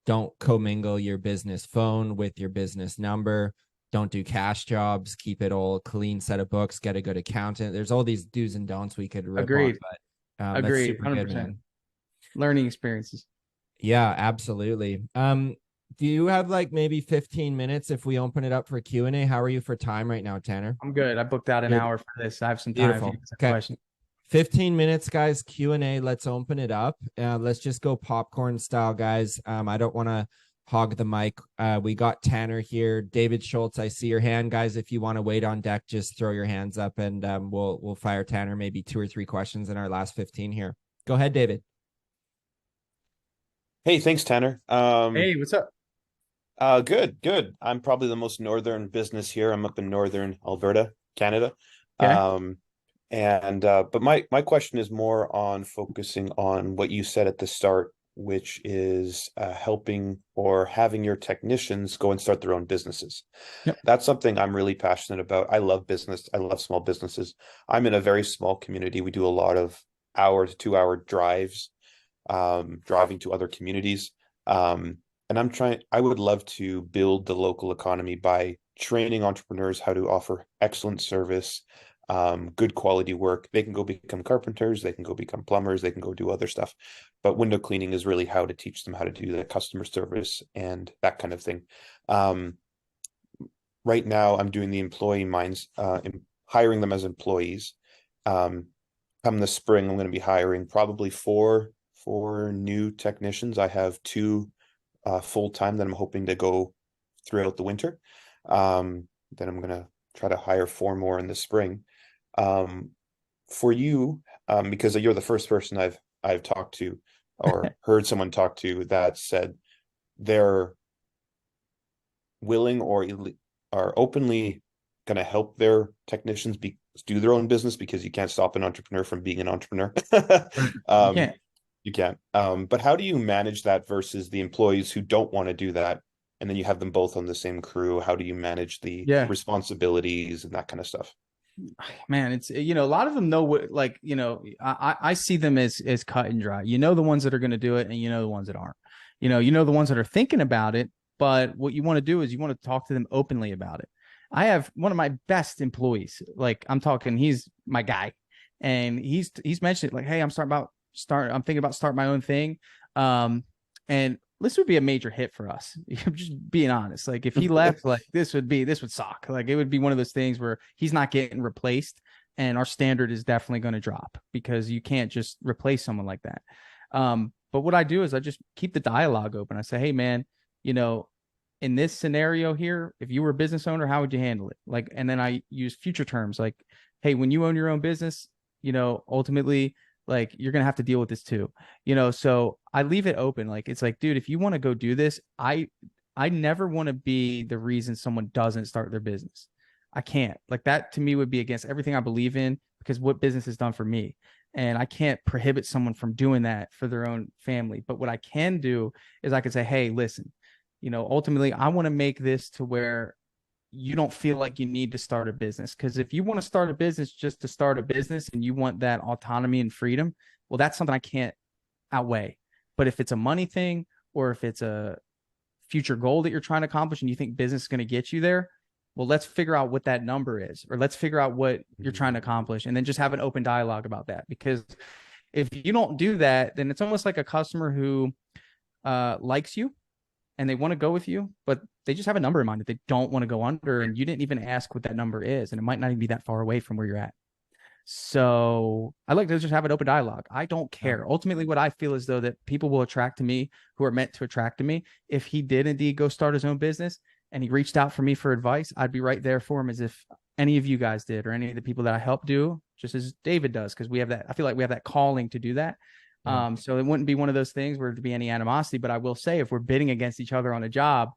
Don't commingle your business phone with your business number. Don't do cash jobs. Keep it all clean set of books. Get a good accountant. There's all these do's and don'ts we could rip Agreed. on, but Agreed. that's super 100%. good, man. Learning experiences. Yeah, absolutely. Do you have like maybe 15 minutes if we open it up for Q&A? How are you for time right now, Tanner? I'm good. I booked out an hour for this. I have some time. Beautiful. Okay. 15 minutes, guys. Q&A. Let's open it up. Let's just go popcorn style, guys. I don't want to hog the mic. We got Tanner here. David Schultz, I see your hand, guys. If you want to wait on deck, just throw your hands up and we'll fire Tanner maybe 2 or 3 questions in our last 15 here. Go ahead, David. Hey, thanks, Tanner. Hey, what's up? Good. I'm probably the most northern business here. I'm up in northern Alberta, Canada. Okay. But my question is more on focusing on what you said at the start, which is helping or having your technicians go and start their own businesses. Yep. That's something I'm really passionate about. I love business. I love small businesses. I'm in a very small community. We do a lot of 1 to 2 hour drives, driving to other communities. And I would love to build the local economy by training entrepreneurs how to offer excellent service, good quality work. They can go become carpenters, they can go become plumbers, they can go do other stuff. But window cleaning is really how to teach them how to do the customer service and that kind of thing. Right now, I'm doing the employee minds, hiring them as employees. Come the spring, I'm going to be hiring probably four new technicians. I have 2 full-time that I'm hoping to go throughout the winter. Then I'm going to try to hire 4 more in the spring. For you, because you're the first person I've talked to or heard someone talk to that said they're willing or are openly going to help their technicians do their own business, because you can't stop an entrepreneur from being an entrepreneur. You can't. But how do you manage that versus the employees who don't want to do that? And then you have them both on the same crew. How do you manage the responsibilities and that kind of stuff? Man, it's, a lot of them know what, like, I see them as cut and dry. The ones that are going to do it, and the ones that aren't. The ones that are thinking about it, but what you want to do is you want to talk to them openly about it. I have one of my best employees, like I'm talking, he's my guy, and he's mentioned like, hey, I'm thinking about starting my own thing. And this would be a major hit for us. I'm just being honest. Like if he left, like this would suck. Like it would be one of those things where he's not getting replaced, and our standard is definitely going to drop, because you can't just replace someone like that. But what I do is I just keep the dialogue open. I say, hey man, in this scenario here, if you were a business owner, how would you handle it? Like, and then I use future terms like, hey, when you own your own business, ultimately, like you're going to have to deal with this too, so I leave it open. Like, it's like, dude, if you want to go do this, I never want to be the reason someone doesn't start their business. I can't. Like, that to me would be against everything I believe in, because what business has done for me, and I can't prohibit someone from doing that for their own family. But what I can do is I can say, hey, listen, ultimately I want to make this to where you don't feel like you need to start a business. Because if you want to start a business just to start a business and you want that autonomy and freedom, well, that's something I can't outweigh. But if it's a money thing, or if it's a future goal that you're trying to accomplish and you think business is going to get you there, well, let's figure out what that number is, or let's figure out what you're trying to accomplish, and then just have an open dialogue about that. Because if you don't do that, then it's almost like a customer who likes you and they want to go with you, but they just have a number in mind that they don't want to go under, and you didn't even ask what that number is, and it might not even be that far away from where you're at. So I like to just have an open dialogue. I don't care. Ultimately, what I feel is though that people will attract to me who are meant to attract to me. If he did indeed go start his own business and he reached out for me for advice, I'd be right there for him as if any of you guys did, or any of the people that I helped do, just as David does, because we have that. I feel like we have that calling to do that. So it wouldn't be one of those things where there'd be any animosity. But I will say, if we're bidding against each other on a job,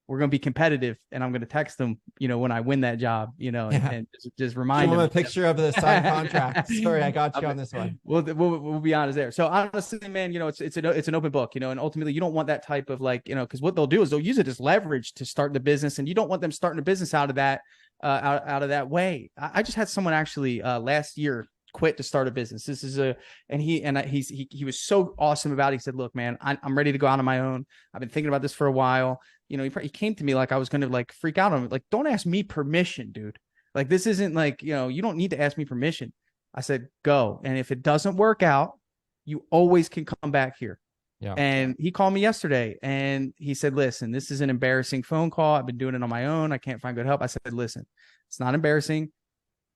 we're going to be competitive, and I'm going to text them, when I win that job, and just remind them a picture of the signed contract. Sorry, I got you on this one. We'll be honest there. So honestly, man, it's an open book, and ultimately you don't want that type of because what they'll do is they'll use it as leverage to start the business, and you don't want them starting a business out of that, out of that way. I just had someone actually last year quit to start a business. This is he was so awesome about it. He said, look, man, I'm ready to go out on my own. I've been thinking about this for a while. He came to me like I was going to like freak out on him. Like, don't ask me permission, dude. Like, this isn't like, you don't need to ask me permission. I said, go. And if it doesn't work out, you always can come back here. Yeah. And he called me yesterday and he said, listen, this is an embarrassing phone call. I've been doing it on my own. I can't find good help. I said, listen, it's not embarrassing.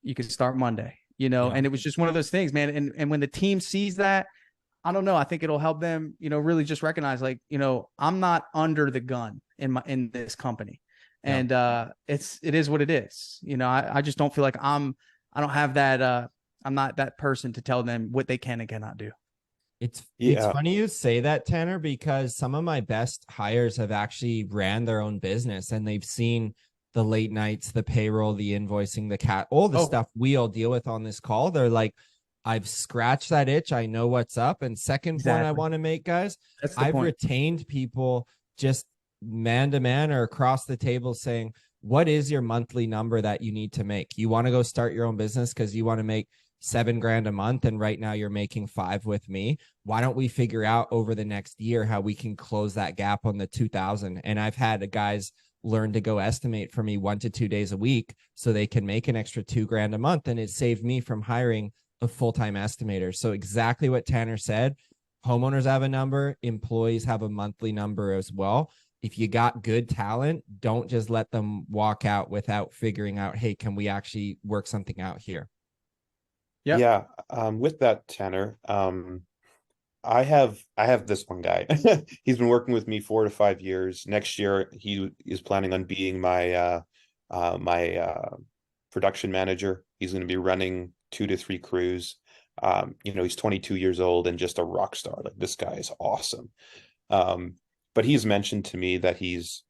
You can start Monday, and it was just one of those things, man. And when the team sees that, I don't know, I think it'll help them, really just recognize like, I'm not under the gun in this company. And it is what it is. I just don't feel like I don't have that I'm not that person to tell them what they can and cannot do. It's funny you say that, Tanner, because some of my best hires have actually ran their own business, and they've seen the late nights, the payroll, the invoicing, all the stuff we all deal with on this call. They're like, I've scratched that itch. I know what's up. And second point I want to make, guys, I've retained people just man to man or across the table saying, what is your monthly number that you need to make? You want to go start your own business because you want to make $7,000 a month. And right now you're making 5 with me. Why don't we figure out over the next year how we can close that gap on the 2,000? And I've had guys learn to go estimate for me 1 to 2 days a week so they can make an extra $2,000 a month. And it saved me from hiring a full-time estimator. So exactly what Tanner said, homeowners have a number, employees have a monthly number as well. If you got good talent, don't just let them walk out without figuring out, hey, can we actually work something out here? Yep. Yeah. With that, Tanner, I have this one guy. He's been working with me 4 to 5 years. Next year, he is planning on being my production manager. He's going to be running 2 to 3 crews. He's 22 years old and just a rock star. Like, this guy is awesome. But he's mentioned to me that he's,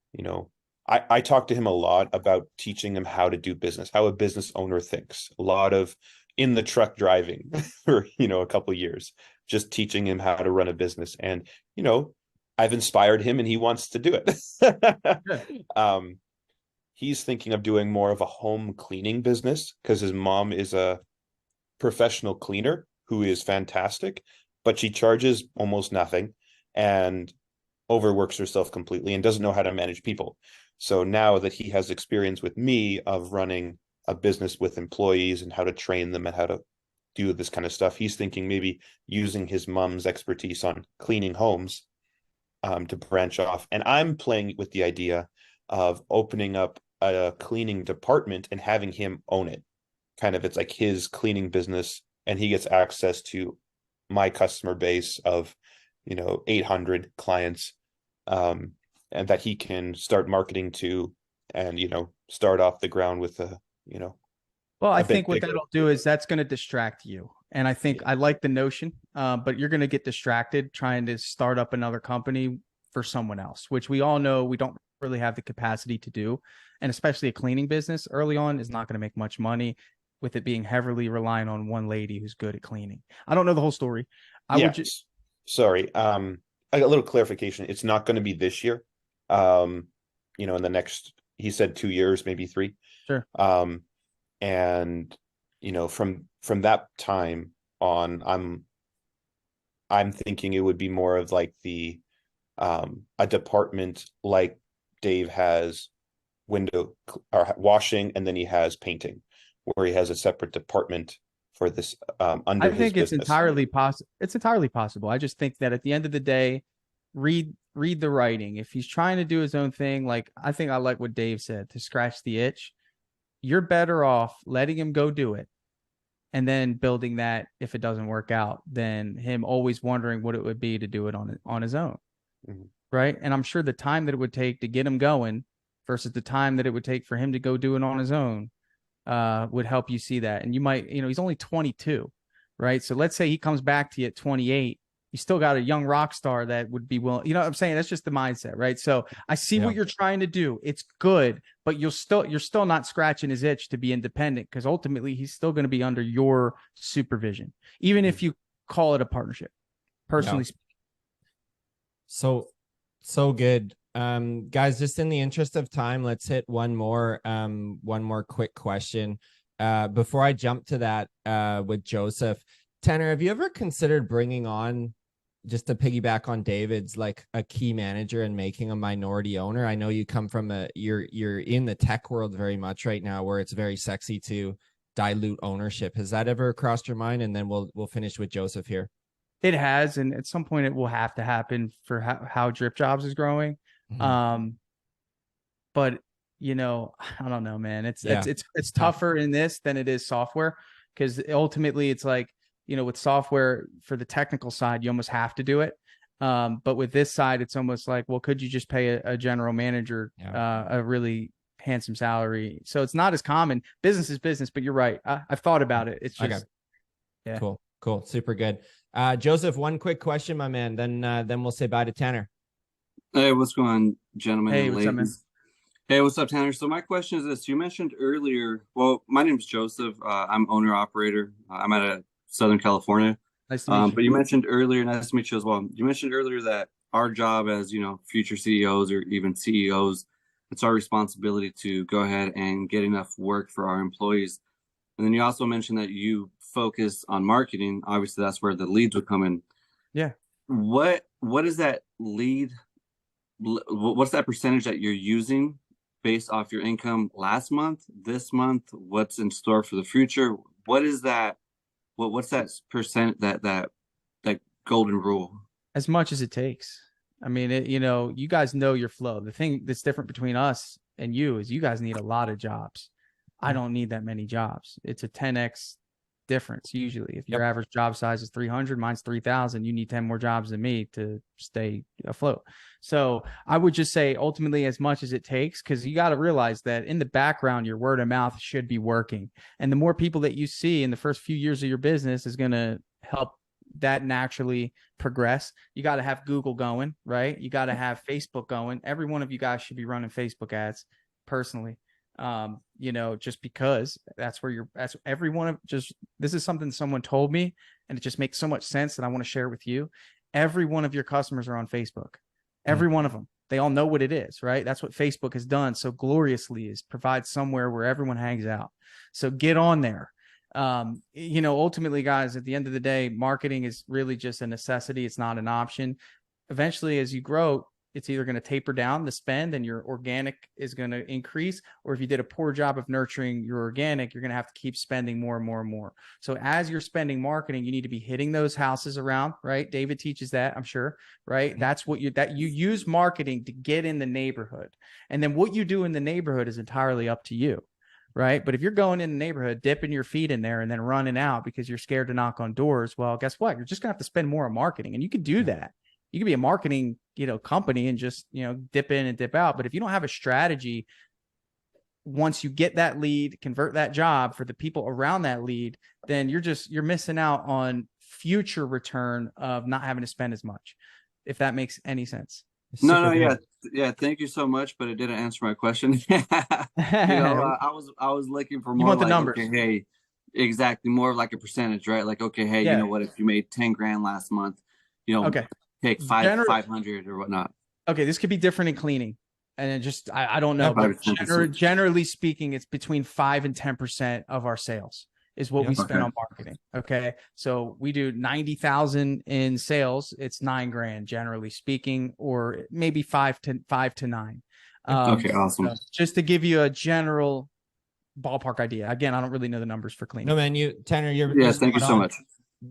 I talk to him a lot about teaching him how to do business, how a business owner thinks. A lot of in the truck driving for, a couple of years, just teaching him how to run a business. And, I've inspired him and he wants to do it. He's thinking of doing more of a home cleaning business because his mom is a professional cleaner who is fantastic, but she charges almost nothing and overworks herself completely and doesn't know how to manage people. So now that he has experience with me of running a business with employees and how to train them and how to do this kind of stuff, he's thinking maybe using his mom's expertise on cleaning homes to branch off. And I'm playing with the idea of opening up a cleaning department and having him own it. Kind of, it's like his cleaning business and he gets access to my customer base of 800 clients, and that he can start marketing to and start off the ground with well, I think what that'll do is that's going to distract you. And I think I like the notion, but you're going to get distracted trying to start up another company for someone else, which we all know we don't really have the capacity to do. And especially a cleaning business early on is not going to make much money with it being heavily reliant on one lady who's good at cleaning. I don't know the whole story. Sorry. A little clarification. It's not going to be this year. In the next, he said 2 years, maybe 3. Sure. And from that time on, I'm thinking it would be more of like a department like Dave has window or washing, and then he has painting, where he has a separate department for this under I think his it's business. entirely possible. It's entirely possible. I just think that at the end of the day, read the writing. If he's trying to do his own thing, like I think I like what Dave said, to scratch the itch. You're better off letting him go do it and then building that if it doesn't work out, then him always wondering what it would be to do it on his own. Mhm. Right. And I'm sure the time that it would take to get him going versus the time that it would take for him to go do it on his own would help you see that. And you might, he's only 22, right? So let's say he comes back to you at 28. You still got a young rock star that would be willing, you know what I'm saying? That's just the mindset, right? So I see what you're trying to do. It's good, but you're still not scratching his itch to be independent, because ultimately he's still going to be under your supervision, even if you call it a partnership, personally speaking. So good. Guys, just in the interest of time, let's hit one more quick question. Before I jump to that, with Joseph, Tanner, have you ever considered bringing on, just to piggyback on David's, like a key manager and making a minority owner? I know you come from you're in the tech world very much right now, where it's very sexy to dilute ownership. Has that ever crossed your mind? And then we'll finish with Joseph here. It has, and at some point it will have to happen for how Drip Jobs is growing. Mm-hmm. But I don't know, man. It's tougher in this than it is software, because ultimately it's like, with software, for the technical side, you almost have to do it. But with this side, it's almost like, well, could you just pay a general manager a really handsome salary? So it's not as common. Business is business, but you're right. I've thought about it. It's just, Cool. Super good. Joseph, one quick question, my man. Then we'll say bye to Tanner. Hey, what's going on, gentlemen? Hey, what's up, man? Hey, what's up, Tanner? So my question is this: you mentioned earlier. Well, my name is Joseph. I'm owner operator. I'm out of Southern California. Nice to meet you. But you mentioned earlier, nice to meet you as well. You mentioned earlier that our job as future CEOs or even CEOs, it's our responsibility to go ahead and get enough work for our employees. And then you also mentioned that you focus on marketing. Obviously, that's where the leads would come in. Yeah. What is that lead? What's that percentage that you're using based off your income last month, this month? What's in store for the future? What is that? What's that percent, that golden rule? As much as it takes. I mean, you guys know your flow. The thing that's different between us and you is you guys need a lot of jobs. I don't need that many jobs. It's a 10x difference usually. If your average job size is 300, mine's 3,000, you need 10 more jobs than me to stay afloat. So I would just say ultimately as much as it takes, because you got to realize that in the background, your word of mouth should be working. And the more people that you see in the first few years of your business is going to help that naturally progress. You got to have Google going, right? You got to have Facebook going. Every one of you guys should be running Facebook ads personally. Just because that's everyone this is something someone told me, and it just makes so much sense that I want to share with you. Every one of your customers are on Facebook. Every one of them. They all know what it is, right? That's what Facebook has done so gloriously, is provide somewhere where everyone hangs out. So get on there. Ultimately, guys, at the end of the day, marketing is really just a necessity. It's not an option. Eventually, as you grow, it's either going to taper down the spend and your organic is going to increase, or if you did a poor job of nurturing your organic, you're going to have to keep spending more and more and more. So as you're spending marketing, you need to be hitting those houses around, right? David teaches that, I'm sure, right? That's what you use marketing to get in the neighborhood. And then what you do in the neighborhood is entirely up to you, right? But if you're going in the neighborhood, dipping your feet in there and then running out because you're scared to knock on doors, well, guess what? You're just going to have to spend more on marketing, and you can do that. You could be a marketing, company and just, dip in and dip out. But if you don't have a strategy, once you get that lead, convert that job for the people around that lead, then you're missing out on future return of not having to spend as much, if that makes any sense. No, yeah. Thank you so much, but it didn't answer my question. I was looking for more. You want the like, numbers? Okay, hey, exactly, more of like a percentage, right? Like, okay, hey, you know what? If you made 10 grand last month, okay, take 500 or whatnot. Okay, this could be different in cleaning, and it just I don't know, but generally speaking, it's between 5 and 10% of our sales is what we spend on marketing. Okay, so we do 90,000 in sales. It's $9,000 generally speaking, or maybe 5 to 9. Okay, awesome. So just to give you a general ballpark idea. Again, I don't really know the numbers for cleaning. No, man, Tanner, thank you so much.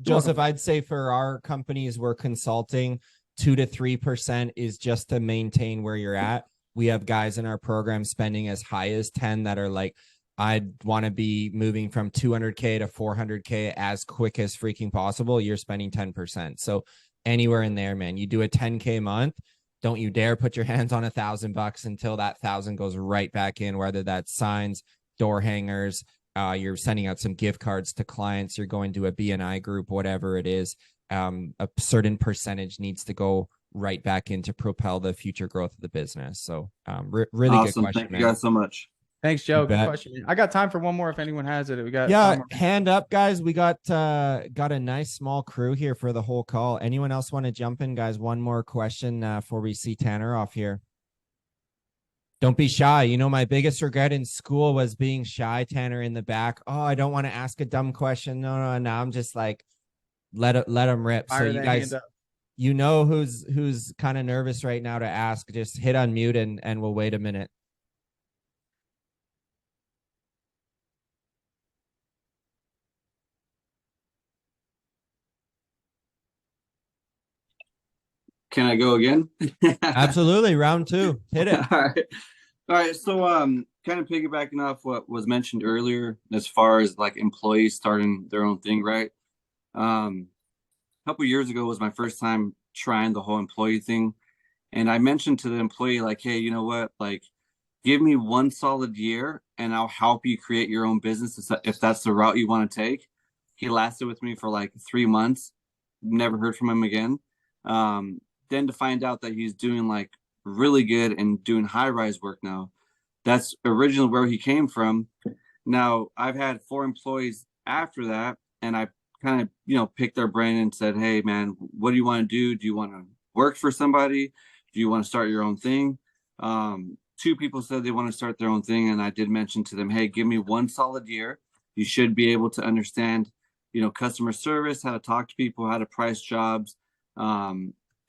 Joseph, I'd say for our companies we're consulting, 2 to 3% is just to maintain where you're at. We have guys in our program spending as high as 10 that are like I'd want to be moving from 200K to 400K as quick as freaking possible. You're spending 10%. So anywhere in there, man, you do a 10K month. Don't you dare put your hands on $1,000 until that 1,000 goes right back in, whether that's signs, door hangers, you're sending out some gift cards to clients, you're going to a BNI group, whatever it is. A certain percentage needs to go right back in to propel the future growth of the business. So really Awesome. good question, Thank man. you guys so much. Thanks, Joe. You Good bet. question. I got time for one more if anyone has it. We got Yeah, time. hand up, guys. We got a nice small crew here for the whole call. Anyone else want to jump in, guys? One more question before we see Tanner off here. Don't be shy. You know, my biggest regret in school was being shy, Tanner, in the back. Oh, I don't want to ask a dumb question. No. I'm just like, let them rip. So you guys, you know who's kind of nervous right now to ask. Just hit unmute and we'll wait a minute. Can I go again? Absolutely. Round 2. Hit it. All right. So, kind of piggybacking off what was mentioned earlier, as far as like employees starting their own thing, right? A couple years ago was my first time trying the whole employee thing. And I mentioned to the employee, like, hey, you know what? Like, give me 1 solid year and I'll help you create your own business if that's the route you want to take. He lasted with me for like 3 months. Never heard from him again. Then to find out that he's doing like really good and doing high-rise work now. That's originally where he came from. Now I've had 4 employees after that, and I kind of, picked their brain and said, hey man, what do you want to do? Do you want to work for somebody? Do you want to start your own thing? 2 people said they want to start their own thing. And I did mention to them, hey, give me 1 solid year. You should be able to understand, customer service, how to talk to people, how to price jobs, how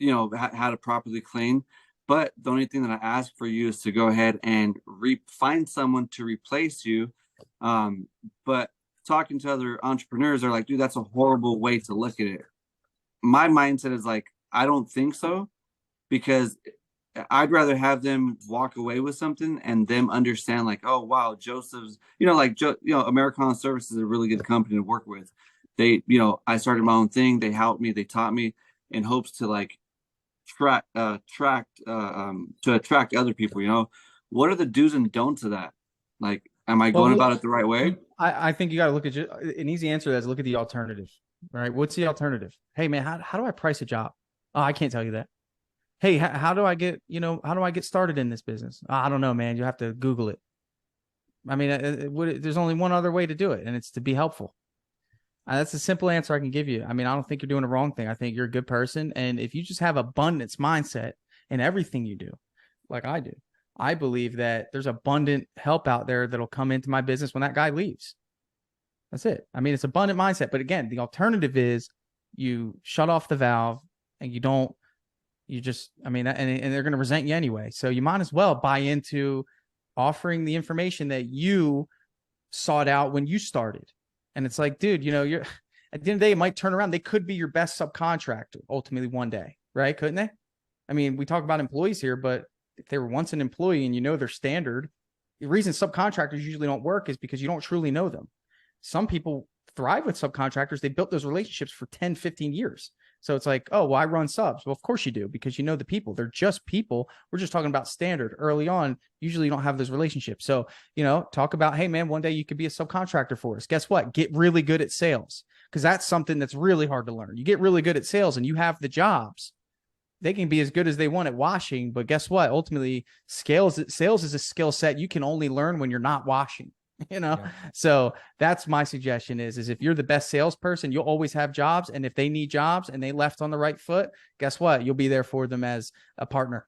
to properly clean. But the only thing that I ask for you is to go ahead and find someone to replace you. But talking to other entrepreneurs are like, dude, that's a horrible way to look at it. My mindset is like, I don't think so, because I'd rather have them walk away with something and them understand like, oh, wow, Joseph's, Americana Services is a really good company to work with. They, I started my own thing. They helped me. They taught me in hopes to like to attract other people. What are the do's and don'ts of that? Like, am I going about it the right way? I think you got to look at an easy answer. Is look at the alternative, right? What's the alternative? Hey man, how do I price a job? Oh, I can't tell you that. Hey, how do I get started in this business? Oh, I don't know, man. You have to Google it. I mean, there's only one other way to do it, and it's to be helpful. That's a simple answer I can give you. I mean, I don't think you're doing the wrong thing. I think you're a good person. And if you just have abundance mindset in everything you do, like I do, I believe that there's abundant help out there that'll come into my business when that guy leaves. That's it. I mean, it's abundant mindset. But again, the alternative is you shut off the valve and and they're going to resent you anyway. So you might as well buy into offering the information that you sought out when you started. And it's like, dude, you're at the end of the day, it might turn around. They could be your best subcontractor ultimately one day, right? Couldn't they? I mean, we talk about employees here, but if they were once an employee and their standard, the reason subcontractors usually don't work is because you don't truly know them. Some people thrive with subcontractors. They built those relationships for 10, 15 years. So it's like, oh, well, I run subs. Well, of course you do, because you know the people. They're just people. We're just talking about standard. Early on, usually you don't have those relationships. So, talk about, hey, man, one day you could be a subcontractor for us. Guess what? Get really good at sales, because that's something that's really hard to learn. You get really good at sales and you have the jobs. They can be as good as they want at washing, but guess what? Ultimately, sales is a skill set you can only learn when you're not washing. Yeah. So that's my suggestion is if you're the best salesperson, you'll always have jobs. And if they need jobs and they left on the right foot, guess what? You'll be there for them as a partner.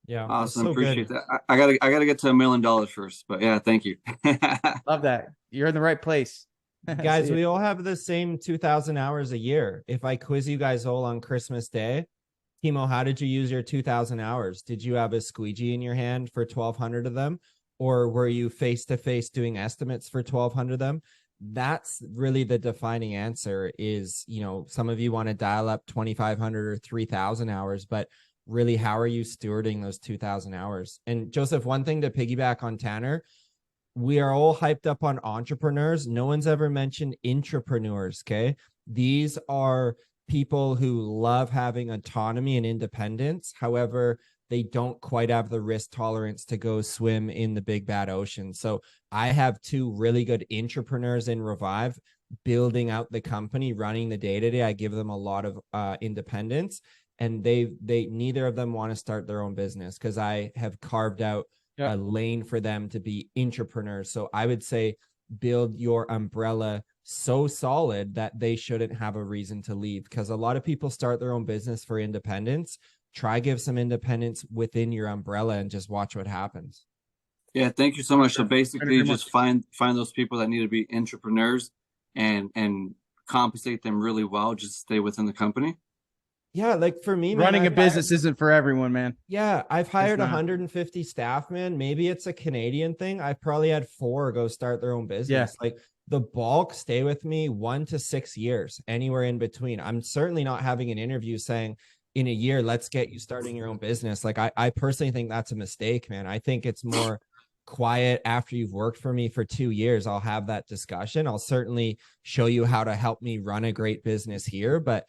Yeah. Awesome. So appreciate that. I gotta get to $1 million first, but yeah, thank you. Love that. You're in the right place. Guys, we all have the same 2,000 hours a year. If I quiz you guys all on Christmas Day, Timo, how did you use your 2,000 hours? Did you have a squeegee in your hand for 1,200 of them? Or were you face-to-face doing estimates for 1,200 of them? That's really the defining answer is, some of you want to dial up 2,500 or 3,000 hours, but really, how are you stewarding those 2,000 hours? And Joseph, one thing to piggyback on Tanner, we are all hyped up on entrepreneurs. No one's ever mentioned intrapreneurs. Okay. These are people who love having autonomy and independence. However, they don't quite have the risk tolerance to go swim in the big bad ocean. So I have two really good intrapreneurs in Revive, building out the company, running the day-to-day. I give them a lot of independence, and they neither of them want to start their own business because I have carved out a lane for them to be intrapreneurs. So I would say build your umbrella so solid that they shouldn't have a reason to leave, because a lot of people start their own business for independence. Try give some independence within your umbrella and just watch what happens. Yeah, thank you so much. So basically just find those people that need to be entrepreneurs and compensate them really well, just stay within the company. Yeah, like for me, running a business isn't for everyone, man. Yeah, I've hired 150 staff, man. Maybe it's a Canadian thing. I've probably had 4 go start their own business. Yeah. Like the bulk stay with me 1 to 6 years, anywhere in between. I'm certainly not having an interview saying in a year, let's get you starting your own business. Like I personally think that's a mistake, man. I think it's more quiet after you've worked for me for 2 years. I'll have that discussion. I'll certainly show you how to help me run a great business here. But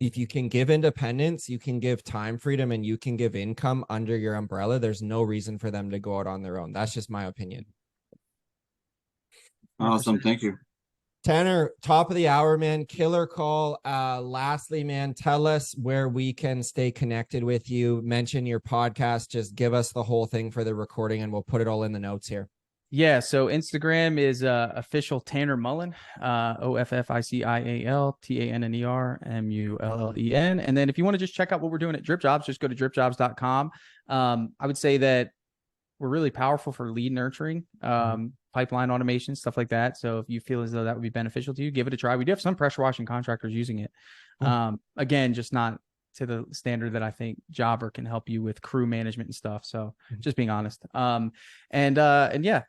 if you can give independence, you can give time freedom, and you can give income under your umbrella, there's no reason for them to go out on their own. That's just my opinion. Awesome. Thank you. Tanner, top of the hour, man. Killer call. Lastly, man, tell us where we can stay connected with you. Mention your podcast. Just give us the whole thing for the recording, and we'll put it all in the notes here. Yeah, so Instagram is official Tanner Mullen, OFFICIALTANNERMULLEN. And then if you want to just check out what we're doing at Drip Jobs, just go to dripjobs.com. I would say that we're really powerful for lead nurturing, pipeline automation, stuff like that. So if you feel as though that would be beneficial to you, give it a try. We do have some pressure washing contractors using it. Again, just not to the standard that I think Jobber can help you with crew management and stuff. So just being honest. And yeah,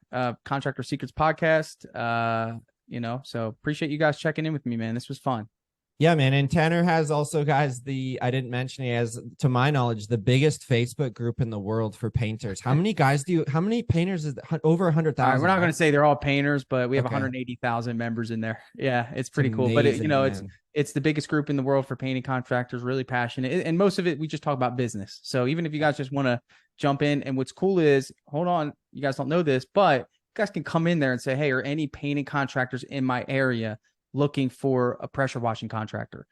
Contractor Secrets podcast, so appreciate you guys checking in with me, man. This was fun. Yeah, man. And Tanner has also, guys, I didn't mention, he has, to my knowledge, the biggest Facebook group in the world for painters. How many painters is over 100,000? Right, we're not going to say they're all painters, but we have 180,000 members in there. Yeah, it's pretty cool. But it's the biggest group in the world for painting contractors, really passionate. And most of it, we just talk about business. So even if you guys just want to jump in, and what's cool is, hold on, you guys don't know this, but you guys can come in there and say, hey, are any painting contractors in my area looking for a pressure washing contractor?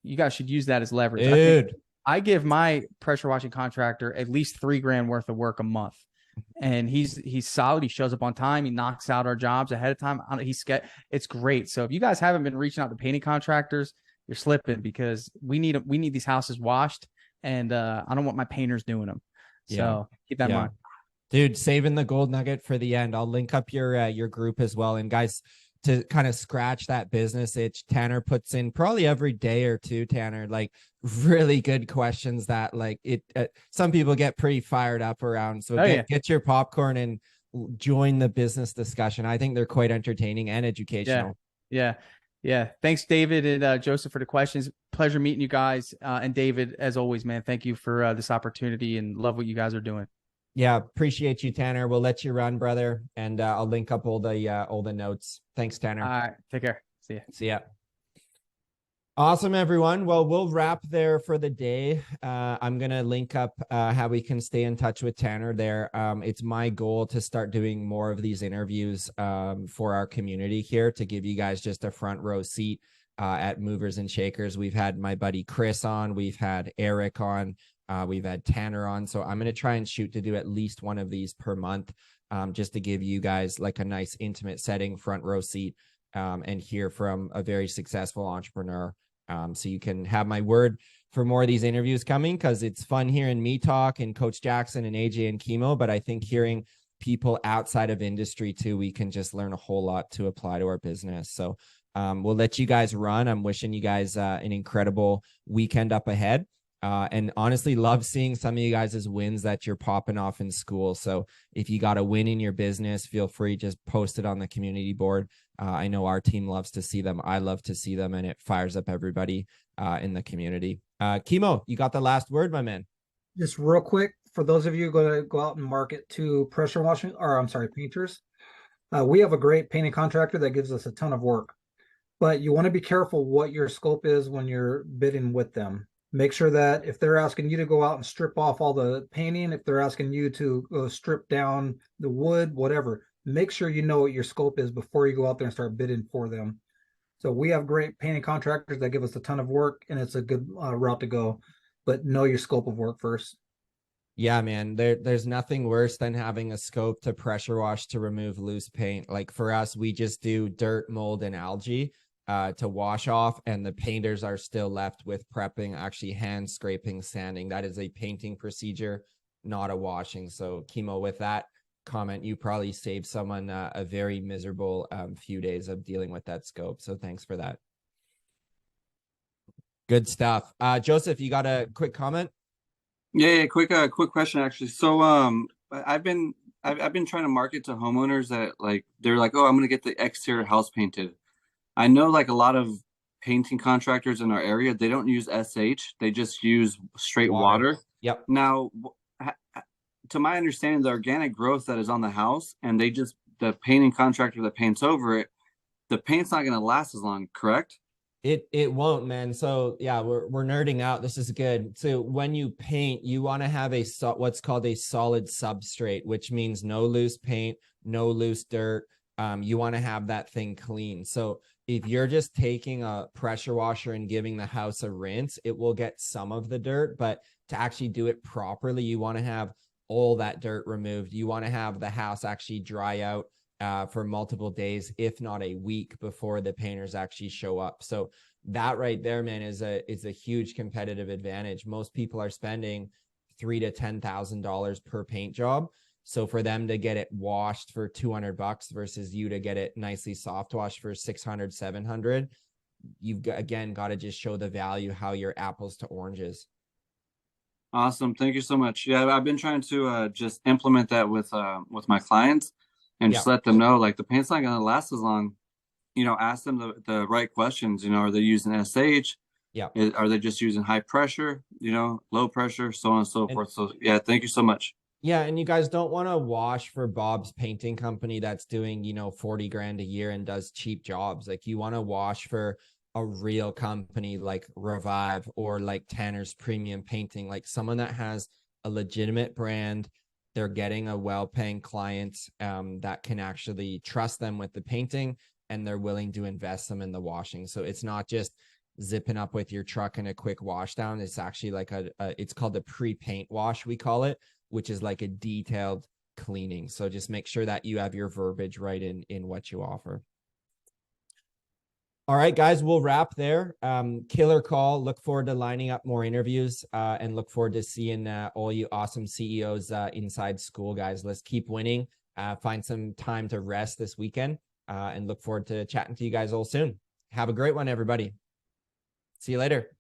You guys should use that as leverage. Dude, I give my pressure washing contractor at least $3,000 worth of work a month, and he's solid. He shows up on time. He knocks out our jobs ahead of time. It's great. So if you guys haven't been reaching out to painting contractors, you're slipping, because we need these houses washed, and I don't want my painters doing them. So keep that in mind. Dude, saving the gold nugget for the end. I'll link up your group as well. And guys, to kind of scratch that business itch, Tanner puts in probably every day or two, Tanner, like really good questions that like some people get pretty fired up around. So get your popcorn and join the business discussion. I think they're quite entertaining and educational. Yeah. Thanks, David and Joseph, for the questions. Pleasure meeting you guys. And David, as always, man, thank you for this opportunity, and love what you guys are doing. Yeah, appreciate you, Tanner. We'll let you run, brother, and I'll link up all the notes. Thanks, Tanner. All right, take care. See ya. Awesome, everyone. Well, we'll wrap there for the day. I'm gonna link up how we can stay in touch with Tanner there. It's my goal to start doing more of these interviews for our community here, to give you guys just a front row seat at Movers and Shakers. We've had my buddy Chris on, we've had Eric on. We've had Tanner on. So I'm going to try and shoot to do at least one of these per month, just to give you guys like a nice intimate setting, front row seat, and hear from a very successful entrepreneur. So you can have my word for more of these interviews coming, because it's fun hearing me talk and Coach Jackson and AJ and Chemo. But I think hearing people outside of industry too, we can just learn a whole lot to apply to our business. So we'll let you guys run. I'm wishing you guys an incredible weekend up ahead. And honestly, love seeing some of you guys' wins that you're popping off in school. So if you got a win in your business, feel free, just post it on the community board. I know our team loves to see them. I love to see them, and it fires up everybody in the community. Chemo, you got the last word, my man. Just real quick, for those of you going to go out and market to painters, We have a great painting contractor that gives us a ton of work, but you want to be careful what your scope is when you're bidding with them. Make sure that if they're asking you to go out and strip off all the painting, if they're asking you to go strip down the wood, whatever, make sure you know what your scope is before you go out there and start bidding for them. So we have great painting contractors that give us a ton of work, and it's a good route to go, but know your scope of work first. Yeah, man, there's nothing worse than having a scope to pressure wash to remove loose paint. Like for us, we just do dirt, mold, and algae to wash off, and the painters are still left with prepping, actually hand scraping, sanding. That is a painting procedure, not a washing. So Kimo, with that comment, you probably saved someone a very miserable few days of dealing with that scope. So thanks for that. Good stuff. Joseph, you got a quick comment? Yeah, quick question actually. So I've been trying to market to homeowners that like they're like, oh, I'm gonna get the exterior house painted. I know like a lot of painting contractors in our area, they don't use SH, they just use straight water. Yep. Now, to my understanding, the organic growth that is on the house, and the painting contractor that paints over it, the paint's not gonna last as long, correct? It won't, man. So yeah, we're nerding out. This is good. So when you paint, you want to have what's called a solid substrate, which means no loose paint, no loose dirt. You want to have that thing clean. So if you're just taking a pressure washer and giving the house a rinse, it will get some of the dirt, but to actually do it properly, you want to have all that dirt removed. You want to have the house actually dry out for multiple days, if not a week, before the painters actually show up. So that right there, man, is a huge competitive advantage. Most people are spending $3,000 to $10,000 per paint job. So for them to get it washed for $200 versus you to get it nicely soft washed for $600, $700, you've again got to just show the value, how you're apples to oranges. Awesome. Thank you so much. Yeah, I've been trying to just implement that with my clients and just let them know like the paint's not going to last as long. You know, ask them the right questions. You know, are they using SH? Yeah. Are they just using high pressure? You know, low pressure, so on and so forth. So yeah, thank you so much. Yeah, and you guys don't want to wash for Bob's painting company that's doing, you know, 40 grand a year and does cheap jobs. Like you want to wash for a real company like Revive or like Tanner's Premium Painting, like someone that has a legitimate brand. They're getting a well-paying client that can actually trust them with the painting, and they're willing to invest them in the washing. So it's not just zipping up with your truck and a quick wash down. It's actually like it's called a pre-paint wash, we call it, which is like a detailed cleaning. So just make sure that you have your verbiage right in what you offer. All right, guys, we'll wrap there. Killer call. Look forward to lining up more interviews and look forward to seeing all you awesome CEOs inside school, guys. Let's keep winning. Find some time to rest this weekend and look forward to chatting to you guys all soon. Have a great one, everybody. See you later.